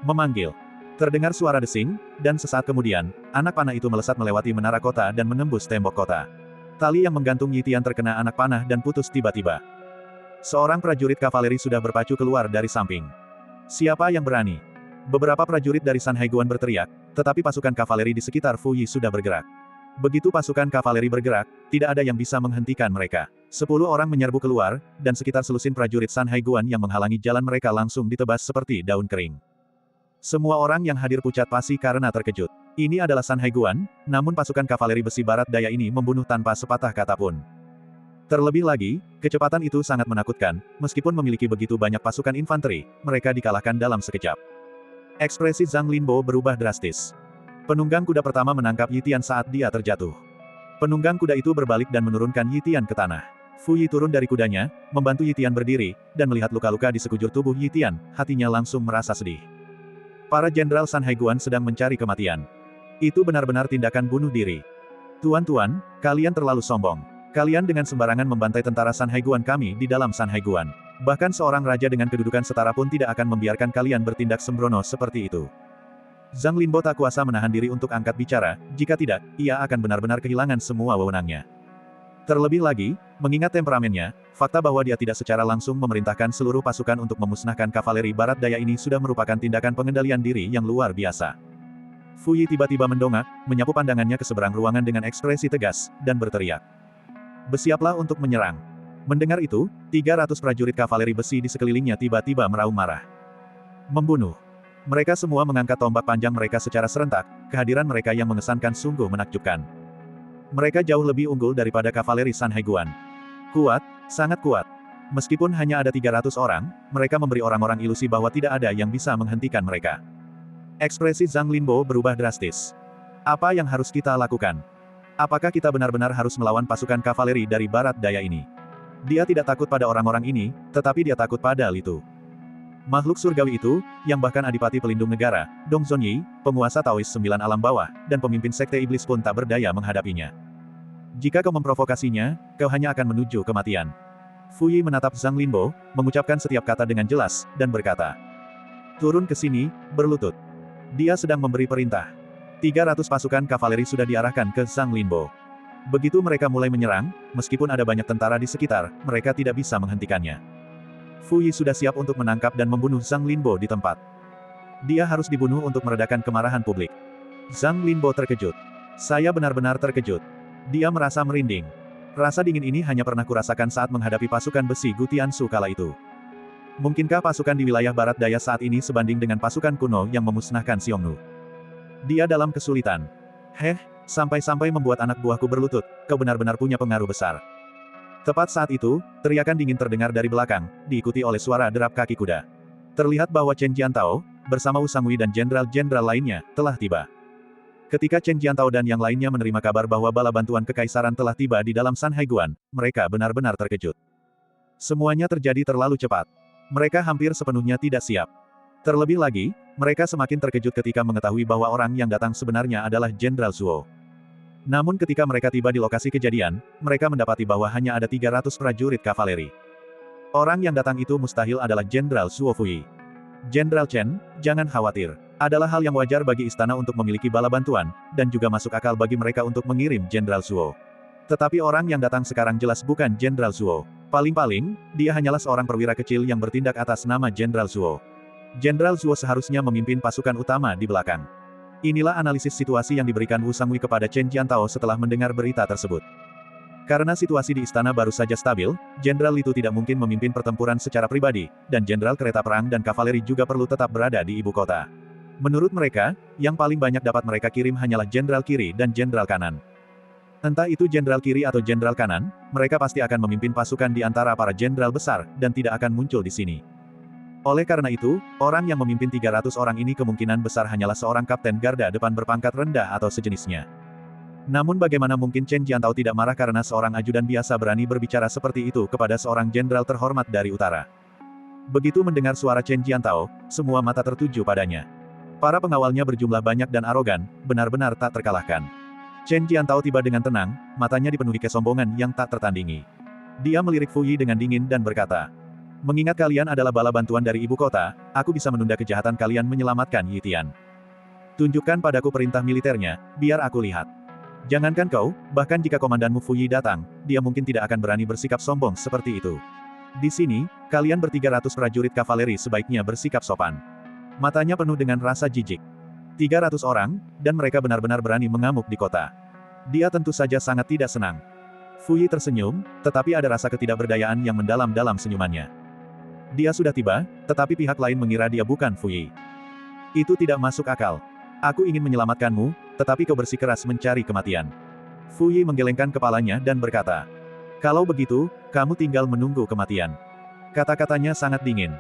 Memanggil. Terdengar suara desing, dan sesaat kemudian, anak panah itu melesat melewati menara kota dan menembus tembok kota. Tali yang menggantung Yi Tian terkena anak panah dan putus tiba-tiba. Seorang prajurit kavaleri sudah berpacu keluar dari samping. Siapa yang berani? Beberapa prajurit dari San Haiguan berteriak, tetapi pasukan kavaleri di sekitar Fu Yi sudah bergerak. Begitu pasukan kavaleri bergerak, tidak ada yang bisa menghentikan mereka. 10 orang menyerbu keluar, dan sekitar selusin prajurit San Haiguan yang menghalangi jalan mereka langsung ditebas seperti daun kering. Semua orang yang hadir pucat pasi karena terkejut. Ini adalah San Haiguan, namun pasukan kavaleri besi Barat Daya ini membunuh tanpa sepatah kata pun. Terlebih lagi, kecepatan itu sangat menakutkan, meskipun memiliki begitu banyak pasukan infanteri, mereka dikalahkan dalam sekejap. Ekspresi Zhang Linbo berubah drastis. Penunggang kuda pertama menangkap Yi Tian saat dia terjatuh. Penunggang kuda itu berbalik dan menurunkan Yi Tian ke tanah. Fu Yi turun dari kudanya, membantu Yi Tian berdiri, dan melihat luka-luka di sekujur tubuh Yi Tian, hatinya langsung merasa sedih. Para jenderal San Haiguan sedang mencari kematian. Itu benar-benar tindakan bunuh diri. Tuan-tuan, kalian terlalu sombong. Kalian dengan sembarangan membantai tentara San Haiguan kami di dalam San Haiguan. Bahkan seorang raja dengan kedudukan setara pun tidak akan membiarkan kalian bertindak sembrono seperti itu. Zhang Linbo tak kuasa menahan diri untuk angkat bicara, jika tidak, ia akan benar-benar kehilangan semua wewenangnya. Terlebih lagi, mengingat temperamennya, fakta bahwa dia tidak secara langsung memerintahkan seluruh pasukan untuk memusnahkan kavaleri barat daya ini sudah merupakan tindakan pengendalian diri yang luar biasa. Fu Yi tiba-tiba mendongak, menyapu pandangannya ke seberang ruangan dengan ekspresi tegas, dan berteriak. Bersiaplah untuk menyerang. Mendengar itu, 300 prajurit kavaleri besi di sekelilingnya tiba-tiba meraung marah. Membunuh. Mereka semua mengangkat tombak panjang mereka secara serentak, kehadiran mereka yang mengesankan sungguh menakjubkan. Mereka jauh lebih unggul daripada kavaleri San Haiguan. Kuat, sangat kuat. Meskipun hanya ada 300 orang, mereka memberi orang-orang ilusi bahwa tidak ada yang bisa menghentikan mereka. Ekspresi Zhang Linbo berubah drastis. Apa yang harus kita lakukan? Apakah kita benar-benar harus melawan pasukan kavaleri dari barat daya ini? Dia tidak takut pada orang-orang ini, tetapi dia takut pada Litu. Makhluk surgawi itu, yang bahkan adipati pelindung negara, Dong Zhonyi, penguasa Taois 9 alam bawah, dan pemimpin sekte iblis pun tak berdaya menghadapinya. Jika kau memprovokasinya, kau hanya akan menuju kematian. Fu Yi menatap Zhang Linbo, mengucapkan setiap kata dengan jelas, dan berkata. Turun ke sini, berlutut. Dia sedang memberi perintah. 300 pasukan kavaleri sudah diarahkan ke Zhang Linbo. Begitu mereka mulai menyerang, meskipun ada banyak tentara di sekitar, mereka tidak bisa menghentikannya. Fu Yi sudah siap untuk menangkap dan membunuh Zhang Linbo di tempat. Dia harus dibunuh untuk meredakan kemarahan publik. Zhang Linbo terkejut. Saya benar-benar terkejut. Dia merasa merinding. Rasa dingin ini hanya pernah kurasakan saat menghadapi pasukan besi Gutiansu kala itu. Mungkinkah pasukan di wilayah barat daya saat ini sebanding dengan pasukan kuno yang memusnahkan Xiongnu? Dia dalam kesulitan. Sampai-sampai membuat anak buahku berlutut, kau benar-benar punya pengaruh besar. Tepat saat itu, teriakan dingin terdengar dari belakang, diikuti oleh suara derap kaki kuda. Terlihat bahwa Chen Jiantao, bersama Wu Sangui dan jenderal-jenderal lainnya, telah tiba. Ketika Chen Jiantao dan yang lainnya menerima kabar bahwa bala bantuan kekaisaran telah tiba di dalam San Haiguan, mereka benar-benar terkejut. Semuanya terjadi terlalu cepat. Mereka hampir sepenuhnya tidak siap. Terlebih lagi, mereka semakin terkejut ketika mengetahui bahwa orang yang datang sebenarnya adalah Jenderal Zuo. Namun ketika mereka tiba di lokasi kejadian, mereka mendapati bahwa hanya ada 300 prajurit kavaleri. Orang yang datang itu mustahil adalah Jenderal Zuo Fui. Jenderal Chen, jangan khawatir. Adalah hal yang wajar bagi istana untuk memiliki bala bantuan, dan juga masuk akal bagi mereka untuk mengirim Jenderal Zuo. Tetapi orang yang datang sekarang jelas bukan Jenderal Zuo. Paling-paling, dia hanyalah seorang perwira kecil yang bertindak atas nama Jenderal Zuo. Jenderal Zuo seharusnya memimpin pasukan utama di belakang. Inilah analisis situasi yang diberikan Wu Sangui kepada Chen Jiantao setelah mendengar berita tersebut. Karena situasi di istana baru saja stabil, Jenderal Litu tidak mungkin memimpin pertempuran secara pribadi, dan Jenderal kereta perang dan kavaleri juga perlu tetap berada di ibu kota. Menurut mereka, yang paling banyak dapat mereka kirim hanyalah Jenderal kiri dan Jenderal kanan. Entah itu Jenderal kiri atau Jenderal kanan, mereka pasti akan memimpin pasukan di antara para jenderal besar, dan tidak akan muncul di sini. Oleh karena itu, orang yang memimpin 300 orang ini kemungkinan besar hanyalah seorang kapten garda depan berpangkat rendah atau sejenisnya. Namun bagaimana mungkin Chen Jiantao tidak marah karena seorang ajudan biasa berani berbicara seperti itu kepada seorang jenderal terhormat dari utara? Begitu mendengar suara Chen Jiantao, semua mata tertuju padanya. Para pengawalnya berjumlah banyak dan arogan, benar-benar tak terkalahkan. Chen Jiantao tiba dengan tenang, matanya dipenuhi kesombongan yang tak tertandingi. Dia melirik Fu Yi dengan dingin dan berkata, mengingat kalian adalah bala bantuan dari ibu kota, aku bisa menunda kejahatan kalian menyelamatkan Yi Tian. Tunjukkan padaku perintah militernya, biar aku lihat. Jangankan kau, bahkan jika komandanmu Fu Yi datang, dia mungkin tidak akan berani bersikap sombong seperti itu. Di sini, kalian ber-300 prajurit kavaleri sebaiknya bersikap sopan. Matanya penuh dengan rasa jijik. 300 orang, dan mereka benar-benar berani mengamuk di kota. Dia tentu saja sangat tidak senang. Fu Yi tersenyum, tetapi ada rasa ketidakberdayaan yang mendalam dalam senyumannya. Dia sudah tiba, tetapi pihak lain mengira dia bukan Fu Yi. Itu tidak masuk akal. Aku ingin menyelamatkanmu, tetapi kau bersikeras mencari kematian. Fu Yi menggelengkan kepalanya dan berkata, kalau begitu, kamu tinggal menunggu kematian. Kata-katanya sangat dingin.